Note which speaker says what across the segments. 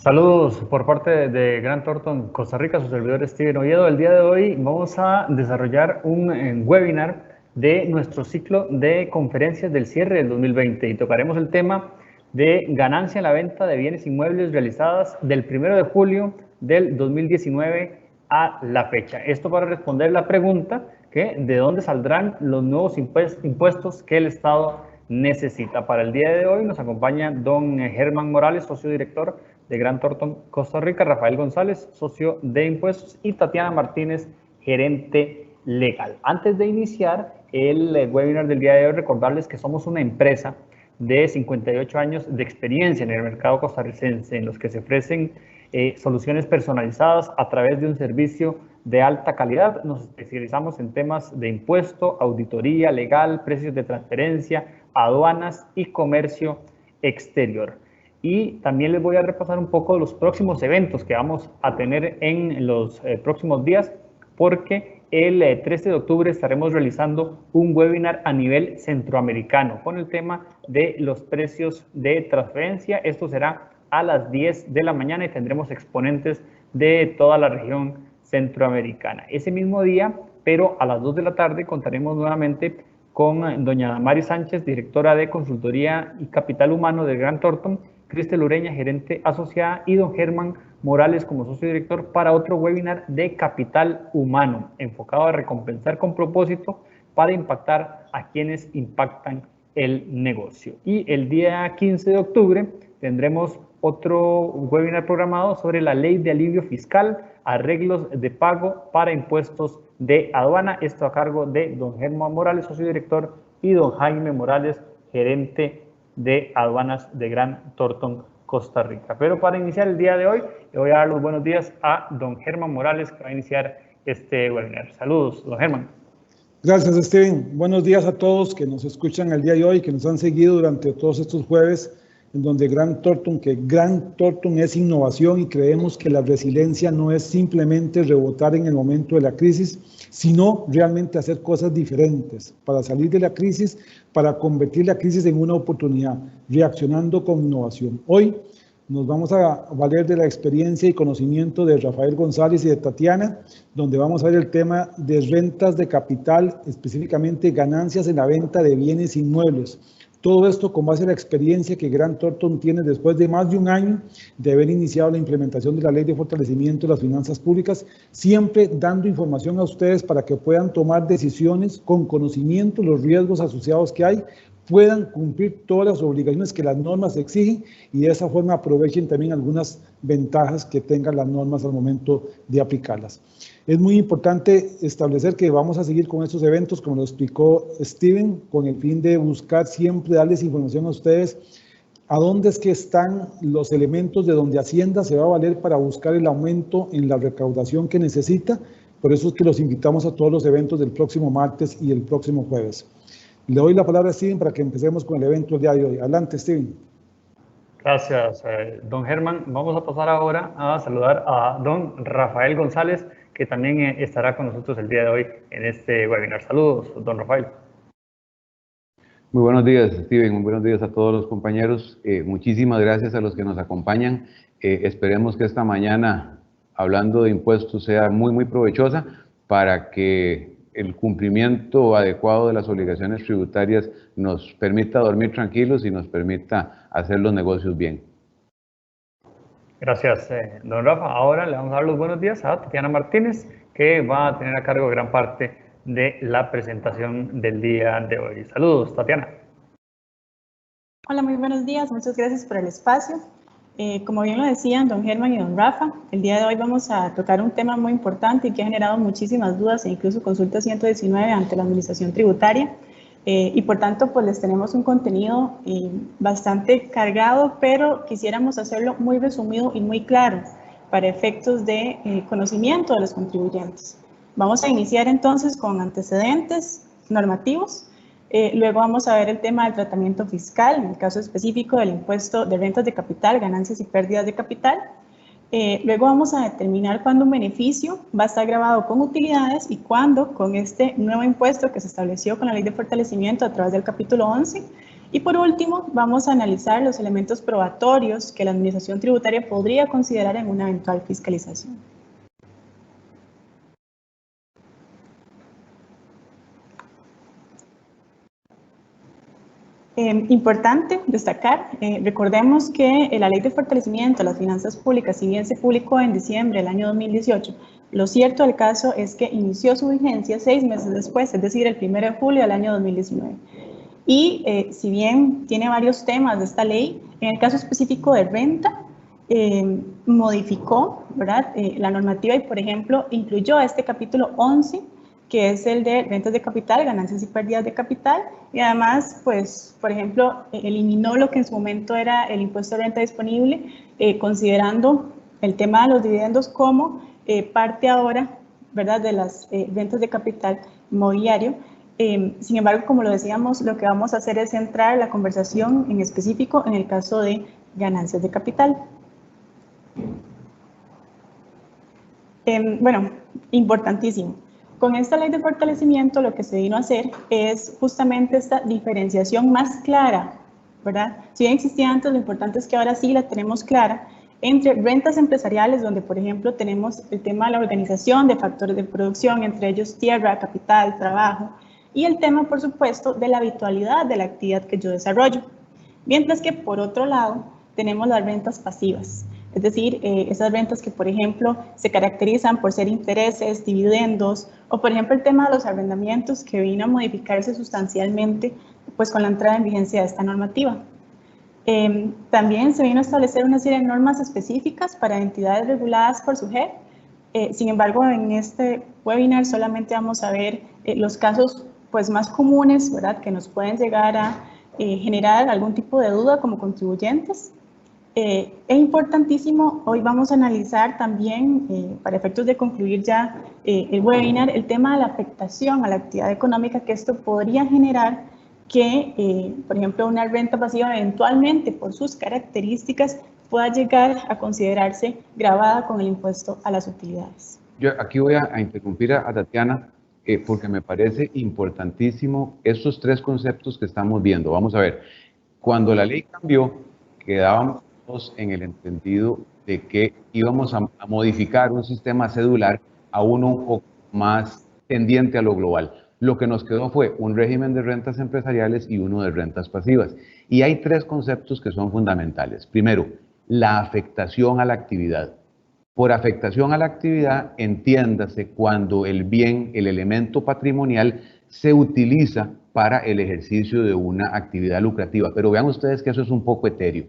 Speaker 1: Saludos por parte de Grant Thornton, Costa Rica, su servidor Steven Oviedo. El día de hoy vamos a desarrollar un webinar de nuestro ciclo de conferencias del cierre del 2020 y tocaremos el tema de ganancia en la venta de bienes inmuebles realizadas del 1 de julio del 2019 a la fecha. Esto para responder la pregunta que de dónde saldrán los nuevos impuestos que el Estado necesita. Para el día de hoy nos acompaña don Germán Morales, socio director de Grant Thornton, Costa Rica, Rafael González, socio de impuestos, y Tatiana Martínez, gerente legal. Antes de iniciar el webinar del día de hoy, recordarles que somos una empresa de 58 años de experiencia en el mercado costarricense, en los que se ofrecen soluciones personalizadas a través de un servicio de alta calidad. Nos especializamos en temas de impuesto, auditoría legal, precios de transferencia, aduanas y comercio exterior. Y también les voy a repasar un poco los próximos eventos que vamos a tener en los próximos días, porque el 13 de octubre estaremos realizando un webinar a nivel centroamericano con el tema de los precios de transferencia. Esto será a las 10 de la mañana y tendremos exponentes de toda la región centroamericana. Ese mismo día, pero a las 2 de la tarde, contaremos nuevamente con doña Mari Sánchez, directora de Consultoría y Capital Humano de Grant Thornton, Cristel Ureña, gerente asociada, y don Germán Morales como socio director para otro webinar de capital humano, enfocado a recompensar con propósito para impactar a quienes impactan el negocio. Y el día 15 de octubre tendremos otro webinar programado sobre la ley de alivio fiscal, arreglos de pago para impuestos de aduana, esto a cargo de don Germán Morales, socio director, y don Jaime Morales, gerente de aduanas de Grant Thornton, Costa Rica. Pero para iniciar el día de hoy, le voy a dar los buenos días a don Germán Morales, que va a iniciar este webinar. Saludos, don Germán.
Speaker 2: Gracias, Steven. Buenos días a todos que nos escuchan el día de hoy, que nos han seguido durante todos estos jueves, en donde Grant Thornton es innovación, y creemos que la resiliencia no es simplemente rebotar en el momento de la crisis, sino realmente hacer cosas diferentes para salir de la crisis, para convertir la crisis en una oportunidad, reaccionando con innovación. Hoy nos vamos a valer de la experiencia y conocimiento de Rafael González y de Tatiana, donde vamos a ver el tema de rentas de capital, específicamente ganancias en la venta de bienes inmuebles. Todo esto con base a la experiencia que Grant Thornton tiene después de más de un año de haber iniciado la implementación de la Ley de Fortalecimiento de las Finanzas Públicas, siempre dando información a ustedes para que puedan tomar decisiones con conocimiento, los riesgos asociados que hay, puedan cumplir todas las obligaciones que las normas exigen, y de esa forma aprovechen también algunas ventajas que tengan las normas al momento de aplicarlas. Es muy importante establecer que vamos a seguir con estos eventos, como lo explicó Steven, con el fin de buscar siempre darles información a ustedes a dónde es que están los elementos de donde Hacienda se va a valer para buscar el aumento en la recaudación que necesita. Por eso es que los invitamos a todos los eventos del próximo martes y el próximo jueves. Le doy la palabra a Steven para que empecemos con el evento del día de hoy. Adelante, Steven.
Speaker 1: Gracias, don Germán. Vamos a pasar ahora a saludar a don Rafael González, que también estará con nosotros el día de hoy en este webinar. Saludos, don Rafael.
Speaker 3: Muy buenos días, Steven. Muy buenos días a todos los compañeros. Muchísimas gracias a los que nos acompañan. Esperemos que esta mañana, hablando de impuestos, sea muy provechosa para que el cumplimiento adecuado de las obligaciones tributarias nos permita dormir tranquilos y nos permita hacer los negocios bien.
Speaker 1: Gracias, don Rafa. Ahora le vamos a dar los buenos días a Tatiana Martínez, que va a tener a cargo gran parte de la presentación del día de hoy. Saludos, Tatiana.
Speaker 4: Hola, muy buenos días. Muchas gracias por el espacio. Como bien lo decían don Germán y don Rafa, el día de hoy vamos a tocar un tema muy importante y que ha generado muchísimas dudas e incluso consulta 119 ante la Administración Tributaria. Y por tanto, pues les tenemos un contenido bastante cargado, pero quisiéramos hacerlo muy resumido y muy claro para efectos de conocimiento de los contribuyentes. Vamos a iniciar entonces con antecedentes normativos. Luego vamos a ver el tema del tratamiento fiscal, en el caso específico del impuesto de rentas de capital, ganancias y pérdidas de capital. Luego vamos a determinar cuándo un beneficio va a estar grabado con utilidades y cuándo con este nuevo impuesto que se estableció con la Ley de Fortalecimiento a través del capítulo 11 Y por último, vamos a analizar los elementos probatorios que la Administración Tributaria podría considerar en una eventual fiscalización. Importante destacar, recordemos que la Ley de Fortalecimiento de las Finanzas Públicas, si bien se publicó en diciembre del año 2018, lo cierto del caso es que inició su vigencia 6 meses después, es decir, el 1 de julio del año 2019. Y si bien tiene varios temas de esta ley, en el caso específico de renta, modificó, ¿verdad?, la normativa y, por ejemplo, incluyó este capítulo 11, que es el de rentas de capital, ganancias y pérdidas de capital, y además, pues, por ejemplo, eliminó lo que en su momento era el impuesto de renta disponible, considerando el tema de los dividendos como parte ahora, ¿verdad?, de las rentas de capital inmobiliario. Sin embargo, como lo decíamos, lo que vamos a hacer es centrar la conversación en específico en el caso de ganancias de capital. Bueno, importantísimo. Con esta ley de fortalecimiento lo que se vino a hacer es justamente esta diferenciación más clara, ¿verdad? Si bien existía antes, lo importante es que ahora sí la tenemos clara entre rentas empresariales, donde por ejemplo tenemos el tema de la organización de factores de producción, entre ellos tierra, capital, trabajo, y el tema, por supuesto, de la habitualidad de la actividad que yo desarrollo. Mientras que por otro lado tenemos las rentas pasivas. Es decir, esas rentas que, por ejemplo, se caracterizan por ser intereses, dividendos, o por ejemplo el tema de los arrendamientos que vino a modificarse sustancialmente pues, con la entrada en vigencia de esta normativa. También se vino a establecer una serie de normas específicas para entidades reguladas por SUGEP. Sin embargo, en este webinar solamente vamos a ver los casos pues, más comunes, ¿verdad?, que nos pueden llegar a generar algún tipo de duda como contribuyentes. Es importantísimo, hoy vamos a analizar también, para efectos de concluir ya el webinar, el tema de la afectación a la actividad económica que esto podría generar que, por ejemplo, una renta pasiva eventualmente por sus características pueda llegar a considerarse gravada con el impuesto a las utilidades.
Speaker 3: Yo aquí voy a interrumpir a Tatiana porque me parece importantísimo estos tres conceptos que estamos viendo. Vamos a ver, cuando la ley cambió, quedábamos en el entendido de que íbamos a modificar un sistema cedular a uno un poco más tendiente a lo global. Lo que nos quedó fue un régimen de rentas empresariales y uno de rentas pasivas. Y hay tres conceptos que son fundamentales. Primero, la afectación a la actividad. Por afectación a la actividad, entiéndase cuando el bien, el elemento patrimonial, se utiliza para el ejercicio de una actividad lucrativa. Pero vean ustedes que eso es un poco etéreo.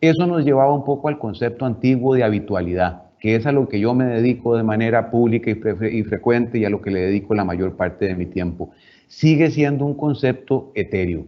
Speaker 3: Eso nos llevaba un poco al concepto antiguo de habitualidad, que es a lo que yo me dedico de manera pública y frecuente y a lo que le dedico la mayor parte de mi tiempo. Sigue siendo un concepto etéreo.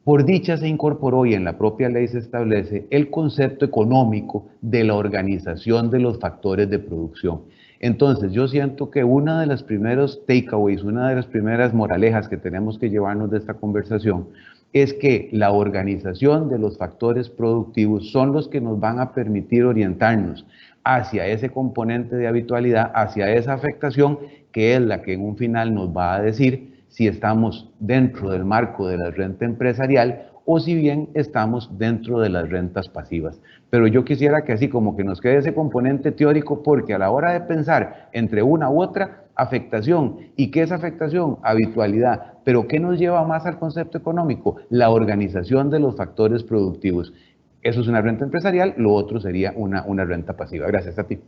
Speaker 3: Por dicha se incorporó y en la propia ley se establece el concepto económico de la organización de los factores de producción. Entonces yo siento que una de las primeros takeaways, una de las primeras moralejas que tenemos que llevarnos de esta conversación es que la organización de los factores productivos son los que nos van a permitir orientarnos hacia ese componente de habitualidad, hacia esa afectación que es la que en un final nos va a decir si estamos dentro del marco de la renta empresarial o si bien estamos dentro de las rentas pasivas. Pero yo quisiera que así como que nos quede ese componente teórico, porque a la hora de pensar entre una u otra, afectación. ¿Y qué es afectación? Habitualidad. ¿Pero qué nos lleva más al concepto económico? La organización de los factores productivos. Eso es una renta empresarial, lo otro sería una renta pasiva. Gracias a ti.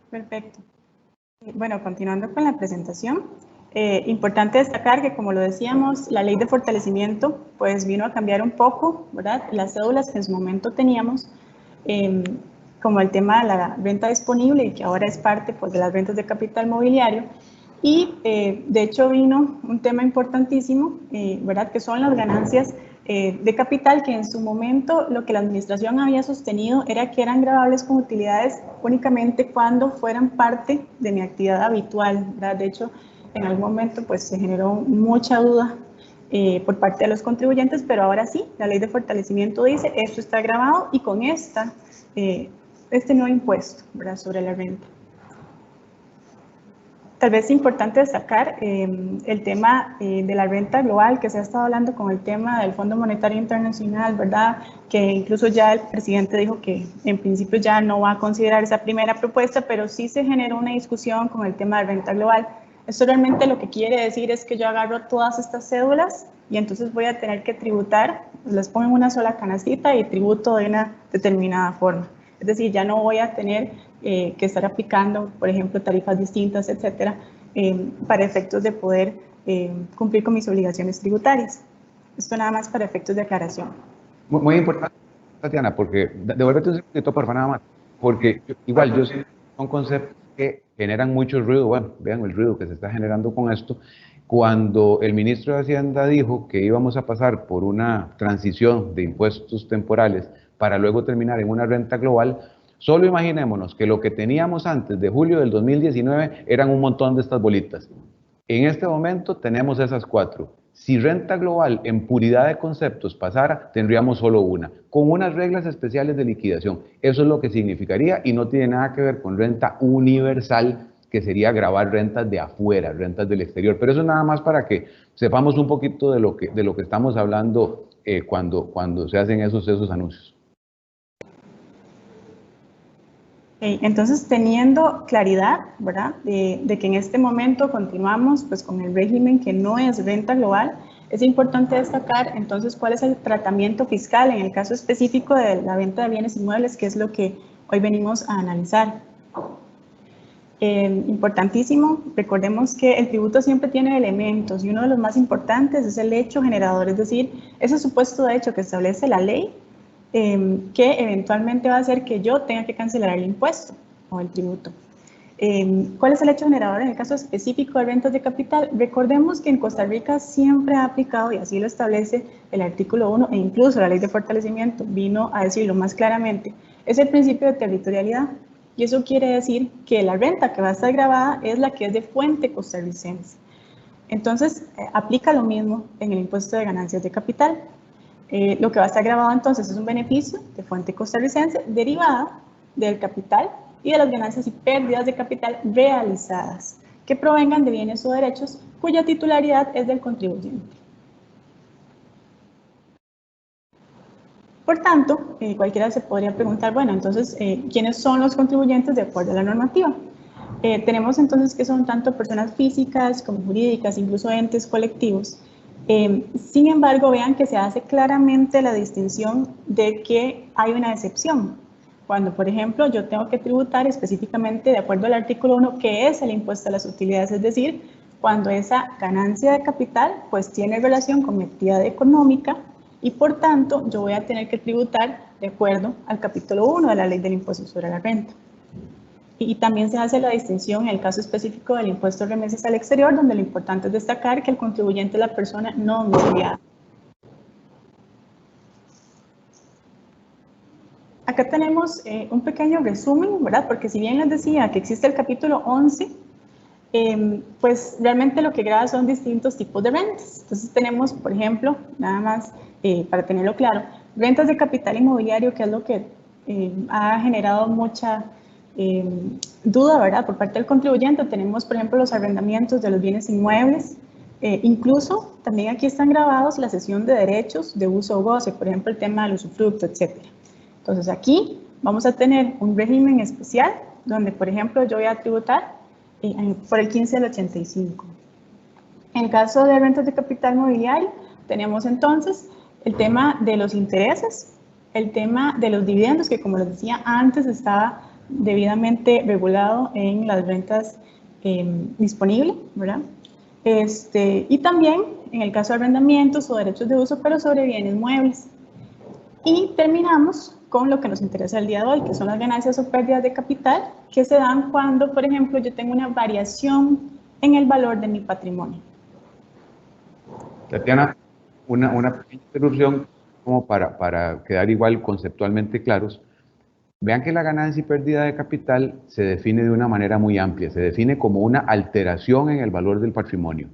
Speaker 4: Perfecto. Bueno, continuando con la presentación, importante destacar que, como lo decíamos, la ley de fortalecimiento pues vino a cambiar un poco, ¿verdad?, las cédulas que en su momento teníamos, como el tema de la renta disponible y que ahora es parte pues, de las rentas de capital mobiliario. Y de hecho vino un tema importantísimo, ¿verdad?, que son las ganancias de capital, que en su momento lo que la administración había sostenido era que eran gravables con utilidades únicamente cuando fueran parte de mi actividad habitual, ¿verdad? De hecho, en algún momento pues se generó mucha duda por parte de los contribuyentes, pero ahora sí, la ley de fortalecimiento dice esto está grabado y con este nuevo impuesto, ¿verdad?, sobre la renta. Tal vez es importante destacar el tema de la renta global que se ha estado hablando con el tema del Fondo Monetario Internacional, ¿verdad? Que incluso ya el presidente dijo que en principio ya no va a considerar esa primera propuesta, pero sí se generó una discusión con el tema de renta global. Esto realmente lo que quiere decir es que yo agarro todas estas cédulas y entonces voy a tener que tributar, las pongo en una sola canastita y tributo de una determinada forma. Es decir, ya no voy a tener que estar aplicando, por ejemplo, tarifas distintas, etcétera, para efectos de poder cumplir con mis obligaciones tributarias. Esto nada más para efectos de aclaración.
Speaker 3: Muy importante, Tatiana, porque devuélvete un segundito, por favor, nada más, porque igual yo sé que son conceptos que generan mucho ruido. Bueno, vean el ruido que se está generando con esto. Cuando el ministro de Hacienda dijo que íbamos a pasar por una transición de impuestos temporales para luego terminar en una renta global, solo imaginémonos que lo que teníamos antes de julio del 2019 eran un montón de estas bolitas. En este momento tenemos esas 4. Si renta global en puridad de conceptos pasara, tendríamos solo una, con unas reglas especiales de liquidación. Eso es lo que significaría y no tiene nada que ver con renta universal, que sería gravar rentas de afuera, rentas del exterior. Pero eso nada más para que sepamos un poquito de lo que estamos hablando cuando se hacen esos anuncios.
Speaker 4: Entonces, teniendo claridad, ¿verdad?, de que en este momento continuamos pues, con el régimen que no es renta global, es importante destacar entonces cuál es el tratamiento fiscal en el caso específico de la venta de bienes inmuebles, que es lo que hoy venimos a analizar. Importantísimo, recordemos que el tributo siempre tiene elementos y uno de los más importantes es el hecho generador, es decir, ese supuesto de hecho que establece la ley que eventualmente va a hacer que yo tenga que cancelar el impuesto o el tributo. ¿Cuál es el hecho generador en el caso específico de rentas de capital? Recordemos que en Costa Rica siempre ha aplicado, y así lo establece el artículo 1 e incluso la ley de fortalecimiento vino a decirlo más claramente, es el principio de territorialidad. Y eso quiere decir que la renta que va a estar grabada es la que es de fuente costarricense. Entonces, aplica lo mismo en el impuesto de ganancias de capital. Lo que va a estar grabado entonces es un beneficio de fuente costarricense derivada del capital y de las ganancias y pérdidas de capital realizadas que provengan de bienes o derechos cuya titularidad es del contribuyente. Por tanto, cualquiera se podría preguntar, bueno, entonces, ¿quiénes son los contribuyentes de acuerdo a la normativa? Tenemos entonces que son tanto personas físicas como jurídicas, incluso entes colectivos. Sin embargo, vean que se hace claramente la distinción de que hay una excepción. Cuando, por ejemplo, yo tengo que tributar específicamente de acuerdo al artículo 1, que es el impuesto a las utilidades, es decir, cuando esa ganancia de capital pues tiene relación con mi actividad económica y por tanto yo voy a tener que tributar de acuerdo al capítulo 1 de la ley del impuesto sobre la renta. Y también se hace la distinción en el caso específico del impuesto de remesas al exterior, donde lo importante es destacar que el contribuyente es la persona no domiciliada. Acá tenemos un pequeño resumen, ¿verdad? Porque si bien les decía que existe el capítulo 11, pues realmente lo que graba son distintos tipos de rentas. Entonces tenemos, por ejemplo, nada más para tenerlo claro, rentas de capital inmobiliario, que es lo que ha generado mucha duda, ¿verdad? Por parte del contribuyente. Tenemos, por ejemplo, los arrendamientos de los bienes inmuebles. Incluso también aquí están grabados la cesión de derechos de uso o goce, por ejemplo, el tema del usufructo, etc. Entonces aquí vamos a tener un régimen especial donde, por ejemplo, yo voy a tributar por el 15 del 85. En caso de rentas de capital mobiliario, tenemos entonces el tema de los intereses, el tema de los dividendos, que como les decía antes estaba debidamente regulado en las rentas disponibles, ¿verdad? Y también en el caso de arrendamientos o derechos de uso, pero sobre bienes muebles. Y terminamos con lo que nos interesa el día de hoy, que son las ganancias o pérdidas de capital que se dan cuando, por ejemplo, yo tengo una variación en el valor de mi patrimonio.
Speaker 3: Tatiana, una pequeña interrupción como para quedar igual conceptualmente claros. Vean que la ganancia y pérdida de capital se define de una manera muy amplia, se define como una alteración en el valor del patrimonio,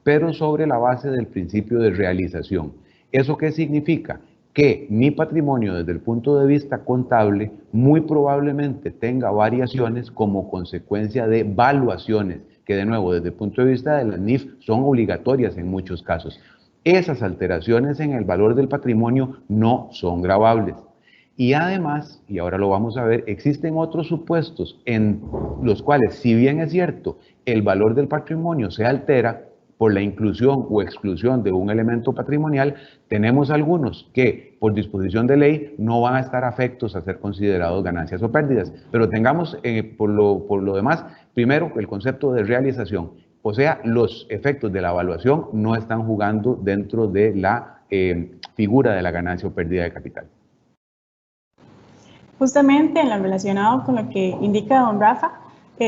Speaker 3: pero sobre la base del principio de realización. ¿Eso qué significa? Que mi patrimonio desde el punto de vista contable muy probablemente tenga variaciones como consecuencia de valuaciones que que de nuevo, desde el punto de vista de la NIF, son obligatorias en muchos casos. Esas alteraciones en el valor del patrimonio no son gravables. Y además, y ahora lo vamos a ver, existen otros supuestos en los cuales, si bien es cierto, el valor del patrimonio se altera por la inclusión o exclusión de un elemento patrimonial, tenemos algunos que por disposición de ley no van a estar afectos a ser considerados ganancias o pérdidas. Pero tengamos por lo demás, primero el concepto de realización. O sea, los efectos de la evaluación no están jugando dentro de la figura de la ganancia o pérdida de capital.
Speaker 4: Justamente en lo relacionado con lo que indica don Rafa,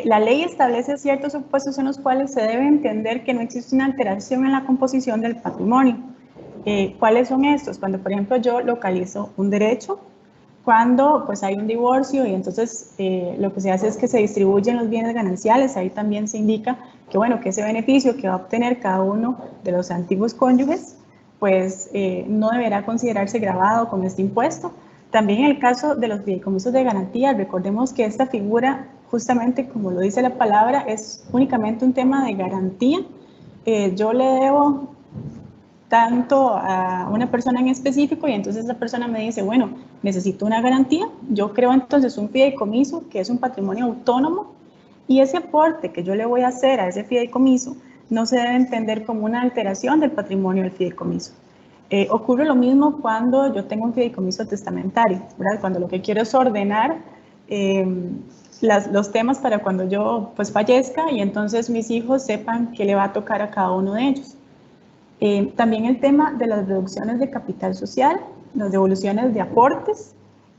Speaker 4: la ley establece ciertos supuestos en los cuales se debe entender que no existe una alteración en la composición del patrimonio. ¿Cuáles son estos? Cuando, por ejemplo, yo localizo un derecho, cuando pues hay un divorcio y entonces lo que se hace es que se distribuyen los bienes gananciales, ahí también se indica que, bueno, que ese beneficio que va a obtener cada uno de los antiguos cónyuges, pues no deberá considerarse gravado con este impuesto. También en el caso de los fideicomisos de garantía, recordemos que esta figura, justamente como lo dice la palabra, es únicamente un tema de garantía. Yo le debo tanto a una persona en específico y entonces esa persona me dice, bueno, necesito una garantía. Yo creo entonces un fideicomiso que es un patrimonio autónomo y ese aporte que yo le voy a hacer a ese fideicomiso no se debe entender como una alteración del patrimonio del fideicomiso. Ocurre lo mismo cuando yo tengo un fideicomiso testamentario, ¿verdad? Cuando lo que quiero es ordenar los temas para cuando yo pues fallezca y entonces mis hijos sepan qué le va a tocar a cada uno de ellos. También el tema de las reducciones de capital social, las devoluciones de aportes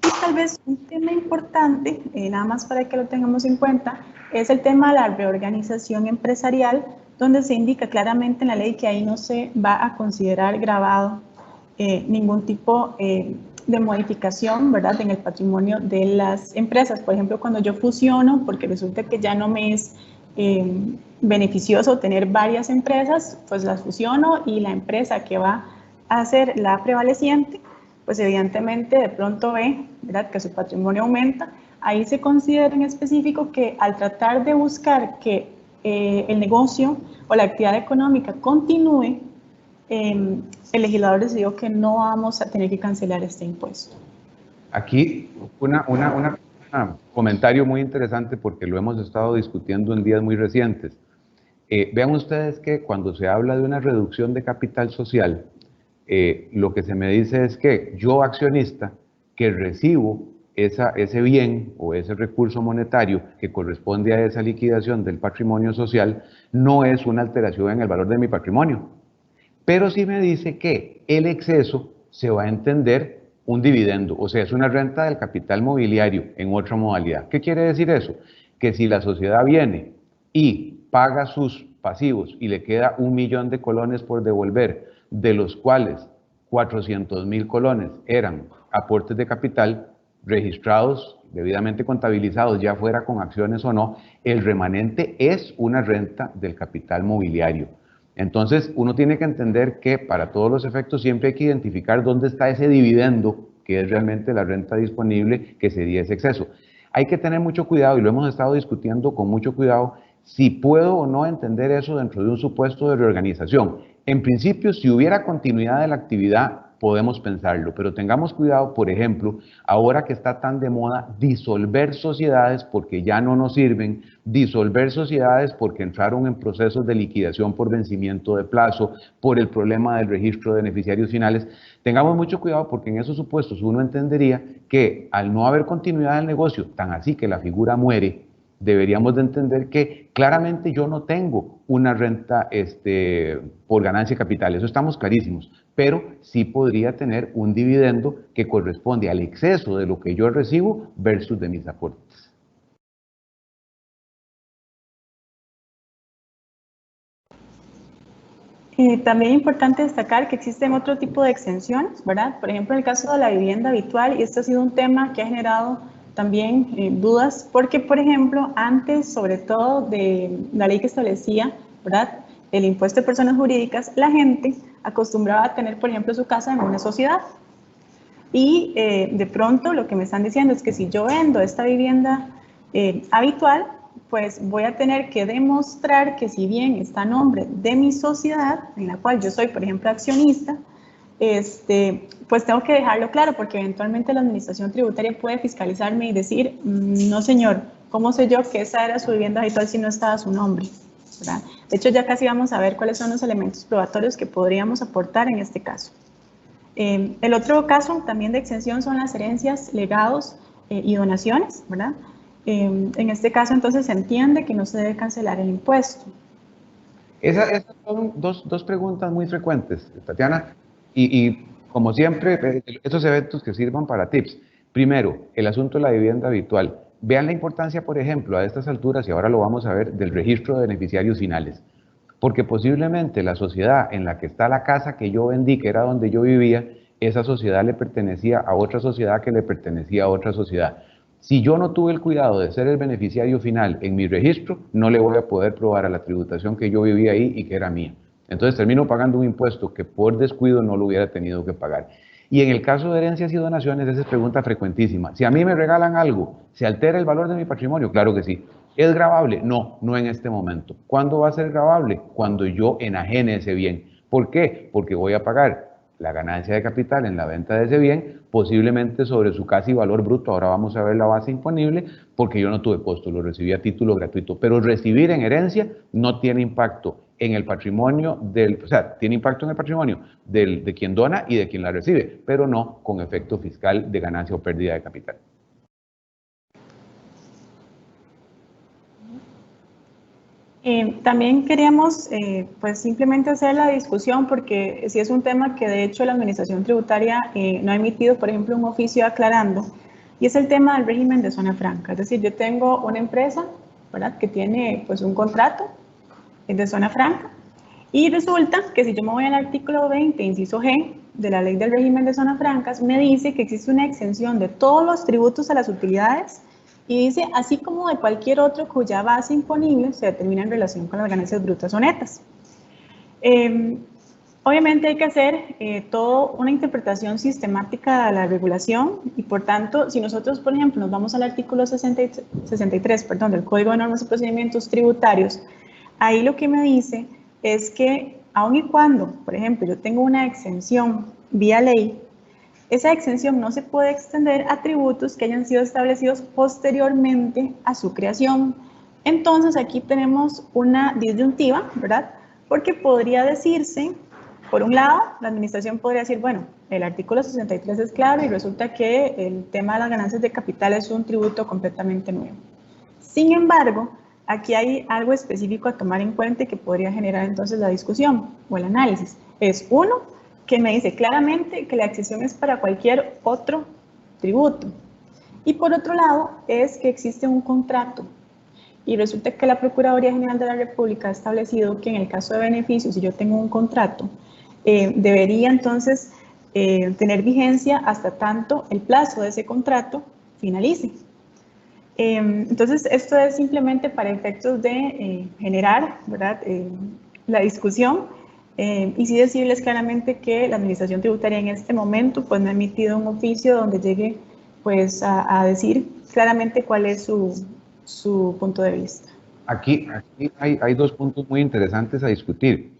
Speaker 4: y tal vez un tema importante, nada más para que lo tengamos en cuenta, es el tema de la reorganización empresarial, donde se indica claramente en la ley que ahí no se va a considerar gravado ningún tipo de modificación, ¿verdad?, en el patrimonio de las empresas. Por ejemplo, cuando yo fusiono, porque resulta que ya no me es beneficioso tener varias empresas, pues las fusiono y la empresa que va a ser la prevaleciente, pues evidentemente de pronto ve, ¿verdad?, que su patrimonio aumenta. Ahí se considera en específico que al tratar de buscar que el negocio o la actividad económica continúe, el legislador decidió que no vamos a tener que cancelar este impuesto.
Speaker 3: Aquí un comentario muy interesante porque lo hemos estado discutiendo en días muy recientes. Vean ustedes que cuando se habla de una reducción de capital social, lo que se me dice es que yo, accionista, que recibo ese bien o ese recurso monetario que corresponde a esa liquidación del patrimonio social, no es una alteración en el valor de mi patrimonio. Pero sí me dice que el exceso se va a entender un dividendo, o sea, es una renta del capital mobiliario en otra modalidad. ¿Qué quiere decir eso? Que si la sociedad viene y paga sus pasivos y le queda 1 millón de colones por devolver, de los cuales 400.000 colones eran aportes de capital registrados, debidamente contabilizados, ya fuera con acciones o no, el remanente es una renta del capital mobiliario. Entonces, uno tiene que entender que para todos los efectos siempre hay que identificar dónde está ese dividendo, que es realmente la renta disponible, que sería ese exceso. Hay que tener mucho cuidado, y lo hemos estado discutiendo con mucho cuidado, si puedo o no entender eso dentro de un supuesto de reorganización. En principio, si hubiera continuidad de la actividad, podemos pensarlo, pero tengamos cuidado, por ejemplo, ahora que está tan de moda disolver sociedades porque ya no nos sirven, disolver sociedades porque entraron en procesos de liquidación por vencimiento de plazo, por el problema del registro de beneficiarios finales. Tengamos mucho cuidado porque en esos supuestos uno entendería que al no haber continuidad del negocio, tan así que la figura muere, deberíamos de entender que claramente yo no tengo una renta por ganancia de capital, eso estamos clarísimos, pero sí podría tener un dividendo que corresponde al exceso de lo que yo recibo versus de mis aportes.
Speaker 4: También es importante destacar que existen otro tipo de exenciones, ¿verdad? Por ejemplo, en el caso de la vivienda habitual, y este ha sido un tema que ha generado también dudas, porque, por ejemplo, antes, sobre todo de la ley que establecía, ¿verdad?, el impuesto de personas jurídicas, la gente acostumbraba a tener, por ejemplo, su casa en una sociedad. Y de pronto lo que me están diciendo es que si yo vendo esta vivienda habitual, pues voy a tener que demostrar que si bien está a nombre de mi sociedad, en la cual yo soy, por ejemplo, accionista, pues tengo que dejarlo claro, porque eventualmente la administración tributaria puede fiscalizarme y decir, no señor, ¿cómo sé yo que esa era su vivienda habitual si no estaba su nombre? ¿Verdad? De hecho, ya casi vamos a ver cuáles son los elementos probatorios que podríamos aportar en este caso. El otro caso también de exención son las herencias, legados y donaciones, ¿verdad? En este caso, entonces, se entiende que no se debe cancelar el impuesto.
Speaker 3: Esas son dos preguntas muy frecuentes, Tatiana, y como siempre, estos eventos que sirvan para tips. Primero, el asunto de la vivienda habitual. Vean la importancia, por ejemplo, a estas alturas, y ahora lo vamos a ver, del registro de beneficiarios finales. Porque posiblemente la sociedad en la que está la casa que yo vendí, que era donde yo vivía, esa sociedad le pertenecía a otra sociedad que le pertenecía a otra sociedad. Si yo no tuve el cuidado de ser el beneficiario final en mi registro, no le voy a poder probar a la tributación que yo vivía ahí y que era mía. Entonces termino pagando un impuesto que por descuido no lo hubiera tenido que pagar. Y en el caso de herencias y donaciones, esa es pregunta frecuentísima. Si a mí me regalan algo, ¿se altera el valor de mi patrimonio? Claro que sí. ¿Es gravable? No, no en este momento. ¿Cuándo va a ser gravable? Cuando yo enajene ese bien. ¿Por qué? Porque voy a pagar la ganancia de capital en la venta de ese bien, posiblemente sobre su casi valor bruto. Ahora vamos a ver la base imponible, porque yo no tuve costo, lo recibí a título gratuito. Pero recibir en herencia no tiene impacto en el patrimonio o sea, tiene impacto en el patrimonio de quien dona y de quien la recibe, pero no con efecto fiscal de ganancia o pérdida de capital.
Speaker 4: También queríamos pues simplemente hacer la discusión, porque sí es un tema que de hecho la Administración Tributaria no ha emitido, por ejemplo, un oficio aclarando, y es el tema del régimen de zona franca. Es decir, yo tengo una empresa, ¿verdad?, que tiene pues un contrato de zona franca, y resulta que si yo me voy al artículo 20, inciso G, de la ley del régimen de zonas francas, me dice que existe una exención de todos los tributos a las utilidades, y dice, así como de cualquier otro cuya base imponible se determina en relación con las ganancias brutas o netas. Obviamente hay que hacer toda una interpretación sistemática de la regulación, y por tanto, si nosotros, por ejemplo, nos vamos al artículo 63, del Código de Normas y Procedimientos Tributarios, ahí lo que me dice es que, aun y cuando, por ejemplo, yo tengo una exención vía ley, esa exención no se puede extender a tributos que hayan sido establecidos posteriormente a su creación. Entonces, aquí tenemos una disyuntiva, ¿verdad? Porque podría decirse, por un lado, la administración podría decir, bueno, el artículo 63 es claro y resulta que el tema de las ganancias de capital es un tributo completamente nuevo. Sin embargo, aquí hay algo específico a tomar en cuenta y que podría generar entonces la discusión o el análisis. Es uno, que me dice claramente que la exención es para cualquier otro tributo. Y por otro lado, es que existe un contrato. Y resulta que la Procuraduría General de la República ha establecido que en el caso de beneficios, si yo tengo un contrato, debería entonces tener vigencia hasta tanto el plazo de ese contrato finalice. Entonces, esto es simplemente para efectos de generar, ¿verdad?, la discusión. Y sí decirles claramente que la Administración Tributaria en este momento pues no ha emitido un oficio donde llegue pues a decir claramente cuál es su punto de vista.
Speaker 3: Aquí hay dos puntos muy interesantes a discutir.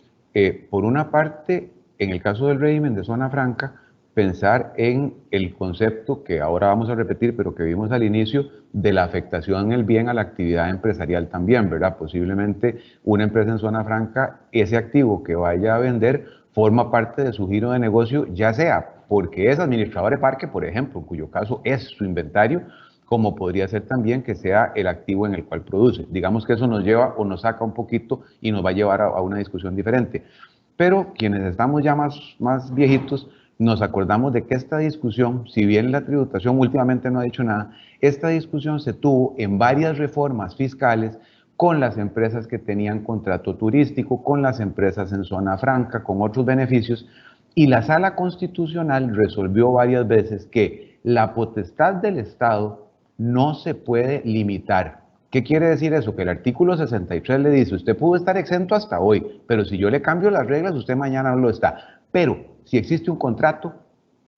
Speaker 3: Por una parte, en el caso del régimen de zona franca, pensar en el concepto que ahora vamos a repetir, pero que vimos al inicio, de la afectación en el bien a la actividad empresarial también, ¿verdad? Posiblemente una empresa en zona franca, ese activo que vaya a vender forma parte de su giro de negocio, ya sea porque es administrador de parque, por ejemplo, en cuyo caso es su inventario, como podría ser también que sea el activo en el cual produce. Digamos que eso nos lleva o nos saca un poquito y nos va a llevar a una discusión diferente. Pero quienes estamos ya más viejitos, nos acordamos de que esta discusión, si bien la tributación últimamente no ha dicho nada, esta discusión se tuvo en varias reformas fiscales con las empresas que tenían contrato turístico, con las empresas en zona franca, con otros beneficios, y la Sala Constitucional resolvió varias veces que la potestad del Estado no se puede limitar. ¿Qué quiere decir eso? Que el artículo 63 le dice, usted pudo estar exento hasta hoy, pero si yo le cambio las reglas, usted mañana no lo está. Pero si existe un contrato,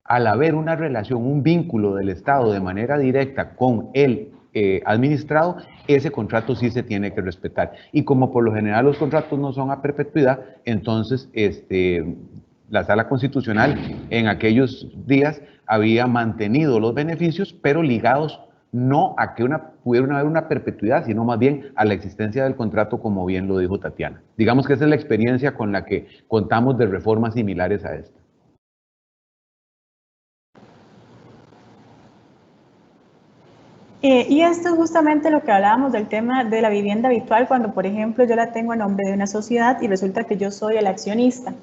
Speaker 3: al haber una relación, un vínculo del Estado de manera directa con el administrado, ese contrato sí se tiene que respetar. Y como por lo general los contratos no son a perpetuidad, entonces la Sala Constitucional en aquellos días había mantenido los beneficios, pero ligados no a que pudiera haber una perpetuidad, sino más bien a la existencia del contrato, como bien lo dijo Tatiana. Digamos que esa es la experiencia con la que contamos de reformas similares a esta.
Speaker 4: Y esto es justamente lo que hablábamos del tema de la vivienda habitual, cuando, por ejemplo, yo la tengo a nombre de una sociedad y resulta que yo soy el accionista.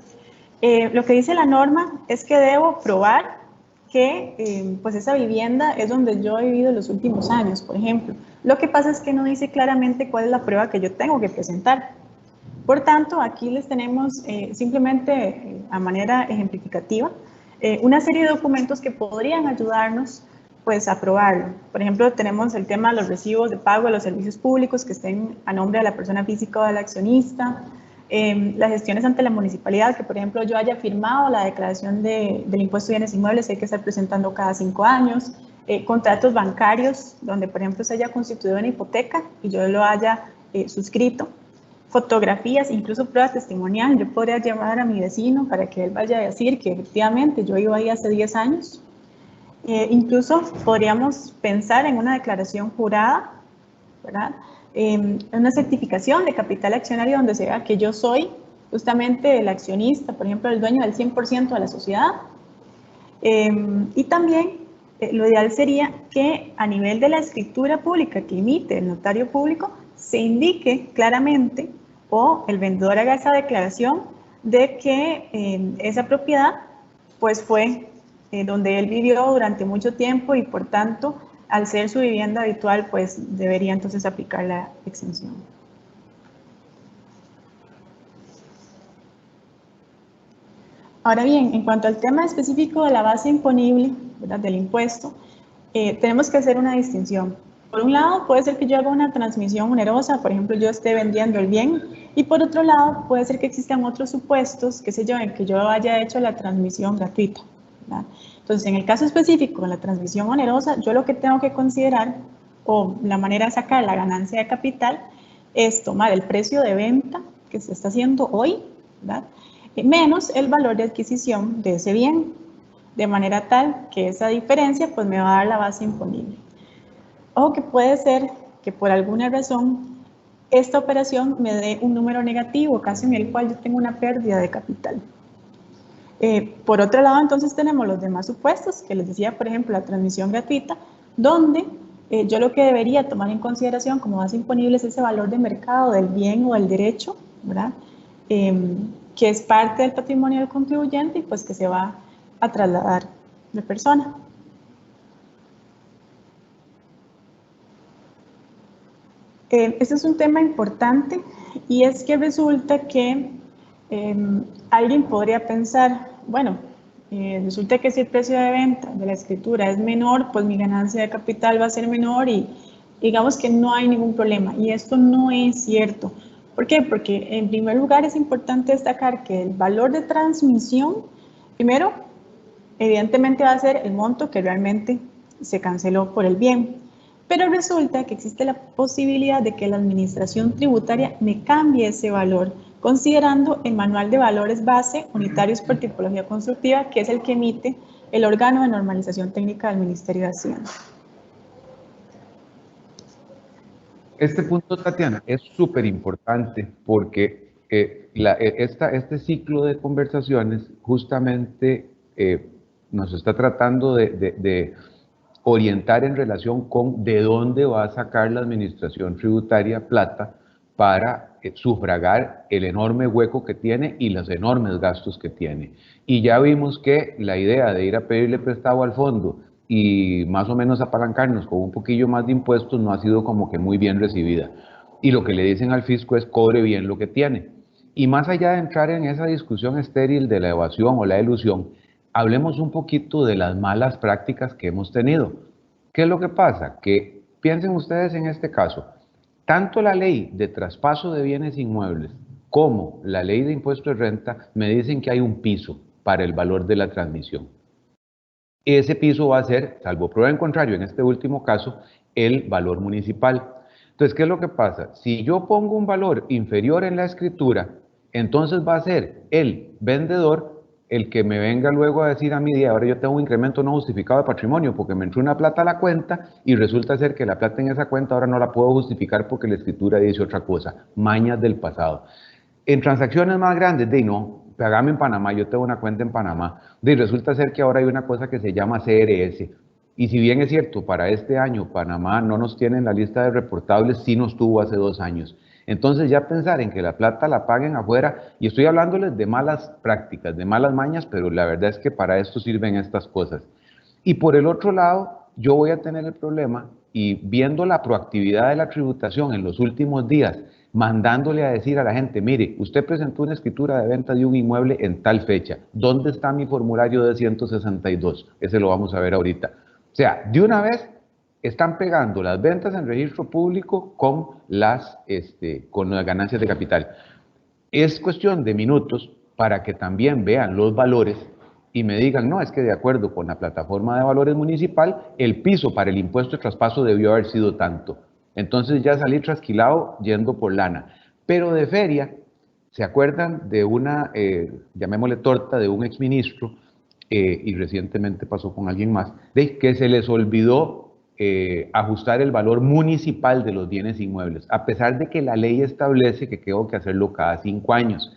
Speaker 4: Lo que dice la norma es que debo probar que pues esa vivienda es donde yo he vivido los últimos años, por ejemplo. Lo que pasa es que no dice claramente cuál es la prueba que yo tengo que presentar. Por tanto, aquí les tenemos simplemente a manera ejemplificativa una serie de documentos que podrían ayudarnos pues a aprobarlo. Por ejemplo, tenemos el tema de los recibos de pago de los servicios públicos que estén a nombre de la persona física o del accionista, las gestiones ante la municipalidad, que por ejemplo yo haya firmado la declaración del impuesto de bienes inmuebles, hay que estar presentando cada 5 años, contratos bancarios, donde por ejemplo se haya constituido una hipoteca y yo lo haya suscrito, fotografías, incluso prueba testimonial. Yo podría llamar a mi vecino para que él vaya a decir que efectivamente yo iba ahí hace 10 años. Incluso podríamos pensar en una declaración jurada, ¿verdad? Una certificación de capital accionario donde se vea que yo soy justamente el accionista, por ejemplo, el dueño del 100% de la sociedad. Y también lo ideal sería que a nivel de la escritura pública que emite el notario público se indique claramente o el vendedor haga esa declaración de que esa propiedad pues fue donde él vivió durante mucho tiempo y por tanto al ser su vivienda habitual pues debería entonces aplicar la exención. Ahora bien, en cuanto al tema específico de la base imponible, ¿verdad?, del impuesto, tenemos que hacer una distinción. Por un lado, puede ser que yo haga una transmisión onerosa, por ejemplo, yo esté vendiendo el bien, y por otro lado, puede ser que existan otros supuestos, qué sé yo, en que yo haya hecho la transmisión gratuita, ¿verdad? Entonces, en el caso específico de la transmisión onerosa, yo lo que tengo que considerar, o la manera de sacar la ganancia de capital, es tomar el precio de venta que se está haciendo hoy, ¿verdad?, menos el valor de adquisición de ese bien, de manera tal que esa diferencia pues me va a dar la base imponible. O que puede ser que por alguna razón esta operación me dé un número negativo, caso en el cual yo tengo una pérdida de capital. Por otro lado, entonces tenemos los demás supuestos, que les decía, por ejemplo, la transmisión gratuita, donde yo lo que debería tomar en consideración como base imponible es ese valor de mercado del bien o del derecho, ¿verdad?, que es parte del patrimonio del contribuyente y pues que se va a trasladar de persona. Este es un tema importante y es que resulta que alguien podría pensar, bueno, resulta que si el precio de venta de la escritura es menor, pues mi ganancia de capital va a ser menor y digamos que no hay ningún problema. Y esto no es cierto. ¿Por qué? Porque en primer lugar es importante destacar que el valor de transmisión, primero, evidentemente va a ser el monto que realmente se canceló por el bien. Pero resulta que existe la posibilidad de que la administración tributaria me cambie ese valor, considerando el manual de valores base unitarios por tipología constructiva, que es el que emite el órgano de normalización técnica del Ministerio de Hacienda.
Speaker 3: Este punto, Tatiana, es súper importante porque este ciclo de conversaciones justamente nos está tratando de orientar en relación con de dónde va a sacar la administración tributaria plata para sufragar el enorme hueco que tiene y los enormes gastos que tiene. Y ya vimos que la idea de ir a pedirle prestado al fondo y más o menos apalancarnos con un poquillo más de impuestos no ha sido como que muy bien recibida. Y lo que le dicen al fisco es cobre bien lo que tiene. Y más allá de entrar en esa discusión estéril de la evasión o la elusión, hablemos un poquito de las malas prácticas que hemos tenido. ¿Qué es lo que pasa? Que piensen ustedes en este caso, tanto la ley de traspaso de bienes inmuebles como la ley de impuesto de renta me dicen que hay un piso para el valor de la transmisión. Ese piso va a ser, salvo prueba en contrario en este último caso, el valor municipal. Entonces, ¿qué es lo que pasa? Si yo pongo un valor inferior en la escritura, entonces va a ser el vendedor el que me venga luego a decir a mí, ahora yo tengo un incremento no justificado de patrimonio porque me entró una plata a la cuenta y resulta ser que la plata en esa cuenta ahora no la puedo justificar porque la escritura dice otra cosa, mañas del pasado. En transacciones más grandes, no, pagame en Panamá, yo tengo una cuenta en Panamá, resulta ser que ahora hay una cosa que se llama CRS, y si bien es cierto, para este año Panamá no nos tiene en la lista de reportables, sí nos tuvo hace 2 años. Entonces ya pensar en que la plata la paguen afuera, y estoy hablándoles de malas prácticas, de malas mañas, pero la verdad es que para esto sirven estas cosas. Y por el otro lado, yo voy a tener el problema, y viendo la proactividad de la tributación en los últimos días, mandándole a decir a la gente, mire, usted presentó una escritura de venta de un inmueble en tal fecha, ¿dónde está mi formulario de 162? Ese lo vamos a ver ahorita. O sea, de una vez están pegando las ventas en registro público con las ganancias de capital. Es cuestión de minutos para que también vean los valores y me digan, no, es que de acuerdo con la plataforma de valores municipal, el piso para el impuesto de traspaso debió haber sido tanto. Entonces ya salí trasquilado yendo por lana. Pero de feria, ¿se acuerdan de una, llamémosle torta, de un exministro, y recientemente pasó con alguien más, de que se les olvidó ajustar el valor municipal de los bienes inmuebles, a pesar de que la ley establece que tengo que hacerlo cada 5 años.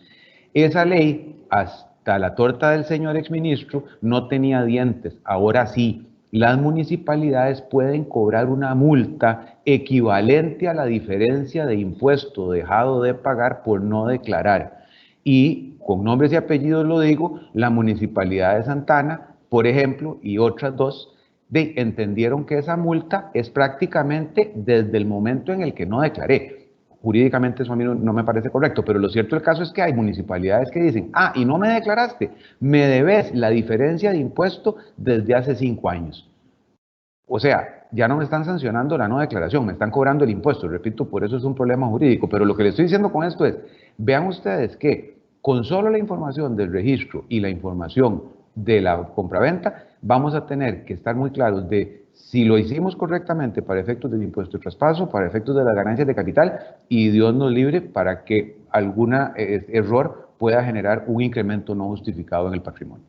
Speaker 3: Esa ley, hasta la torta del señor exministro, no tenía dientes. Ahora sí, las municipalidades pueden cobrar una multa equivalente a la diferencia de impuesto dejado de pagar por no declarar. Y con nombres y apellidos lo digo, la Municipalidad de Santa Ana, por ejemplo, y otras 2, entendieron que esa multa es prácticamente desde el momento en el que no declaré. Jurídicamente eso a mí no me parece correcto, pero lo cierto del caso es que hay municipalidades que dicen, y no me declaraste, me debes la diferencia de impuesto desde hace 5 años. O sea, ya no me están sancionando la no declaración, me están cobrando el impuesto. Repito, por eso es un problema jurídico, pero lo que les estoy diciendo con esto es, vean ustedes que con solo la información del registro y la información de la compraventa, vamos a tener que estar muy claros de si lo hicimos correctamente para efectos del impuesto de traspaso, para efectos de las ganancias de capital, y Dios nos libre para que algún error pueda generar un incremento no justificado en el patrimonio.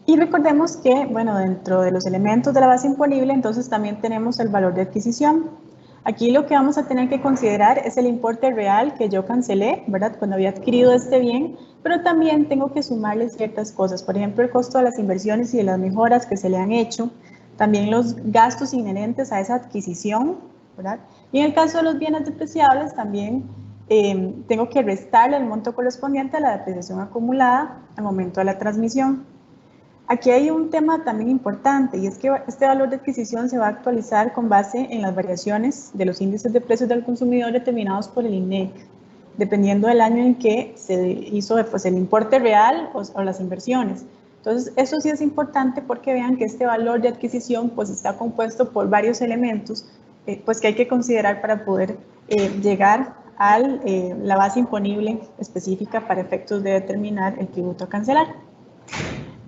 Speaker 4: Y recordemos que, bueno, dentro de los elementos de la base imponible, entonces también tenemos el valor de adquisición. Aquí lo que vamos a tener que considerar es el importe real que yo cancelé, ¿verdad? Cuando había adquirido este bien, pero también tengo que sumarle ciertas cosas, por ejemplo, el costo de las inversiones y de las mejoras que se le han hecho, también los gastos inherentes a esa adquisición, ¿verdad? Y en el caso de los bienes depreciables, también tengo que restarle el monto correspondiente a la depreciación acumulada al momento de la transmisión. Aquí hay un tema también importante, y es que este valor de adquisición se va a actualizar con base en las variaciones de los índices de precios del consumidor determinados por el INEC, dependiendo del año en que se hizo pues, el importe real o las inversiones. Entonces, eso sí es importante porque vean que este valor de adquisición pues, está compuesto por varios elementos pues, que hay que considerar para poder llegar a la base imponible específica para efectos de determinar el tributo a cancelar.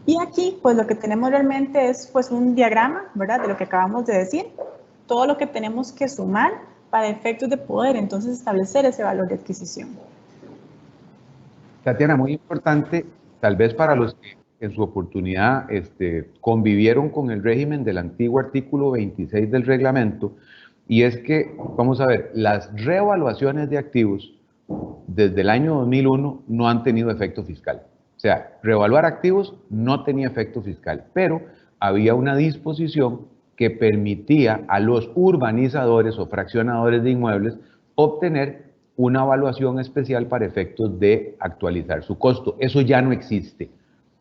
Speaker 4: Y aquí, pues lo que tenemos realmente es pues un diagrama, ¿verdad? De lo que acabamos de decir, todo lo que tenemos que sumar para efectos de poder entonces establecer ese valor de adquisición.
Speaker 3: Tatiana, muy importante, tal vez para los que en su oportunidad convivieron con el régimen del antiguo artículo 26 del reglamento, y es que, vamos a ver, las reevaluaciones de activos desde el año 2001 no han tenido efecto fiscal. O sea, reevaluar activos no tenía efecto fiscal, pero había una disposición que permitía a los urbanizadores o fraccionadores de inmuebles obtener una evaluación especial para efectos de actualizar su costo. Eso ya no existe.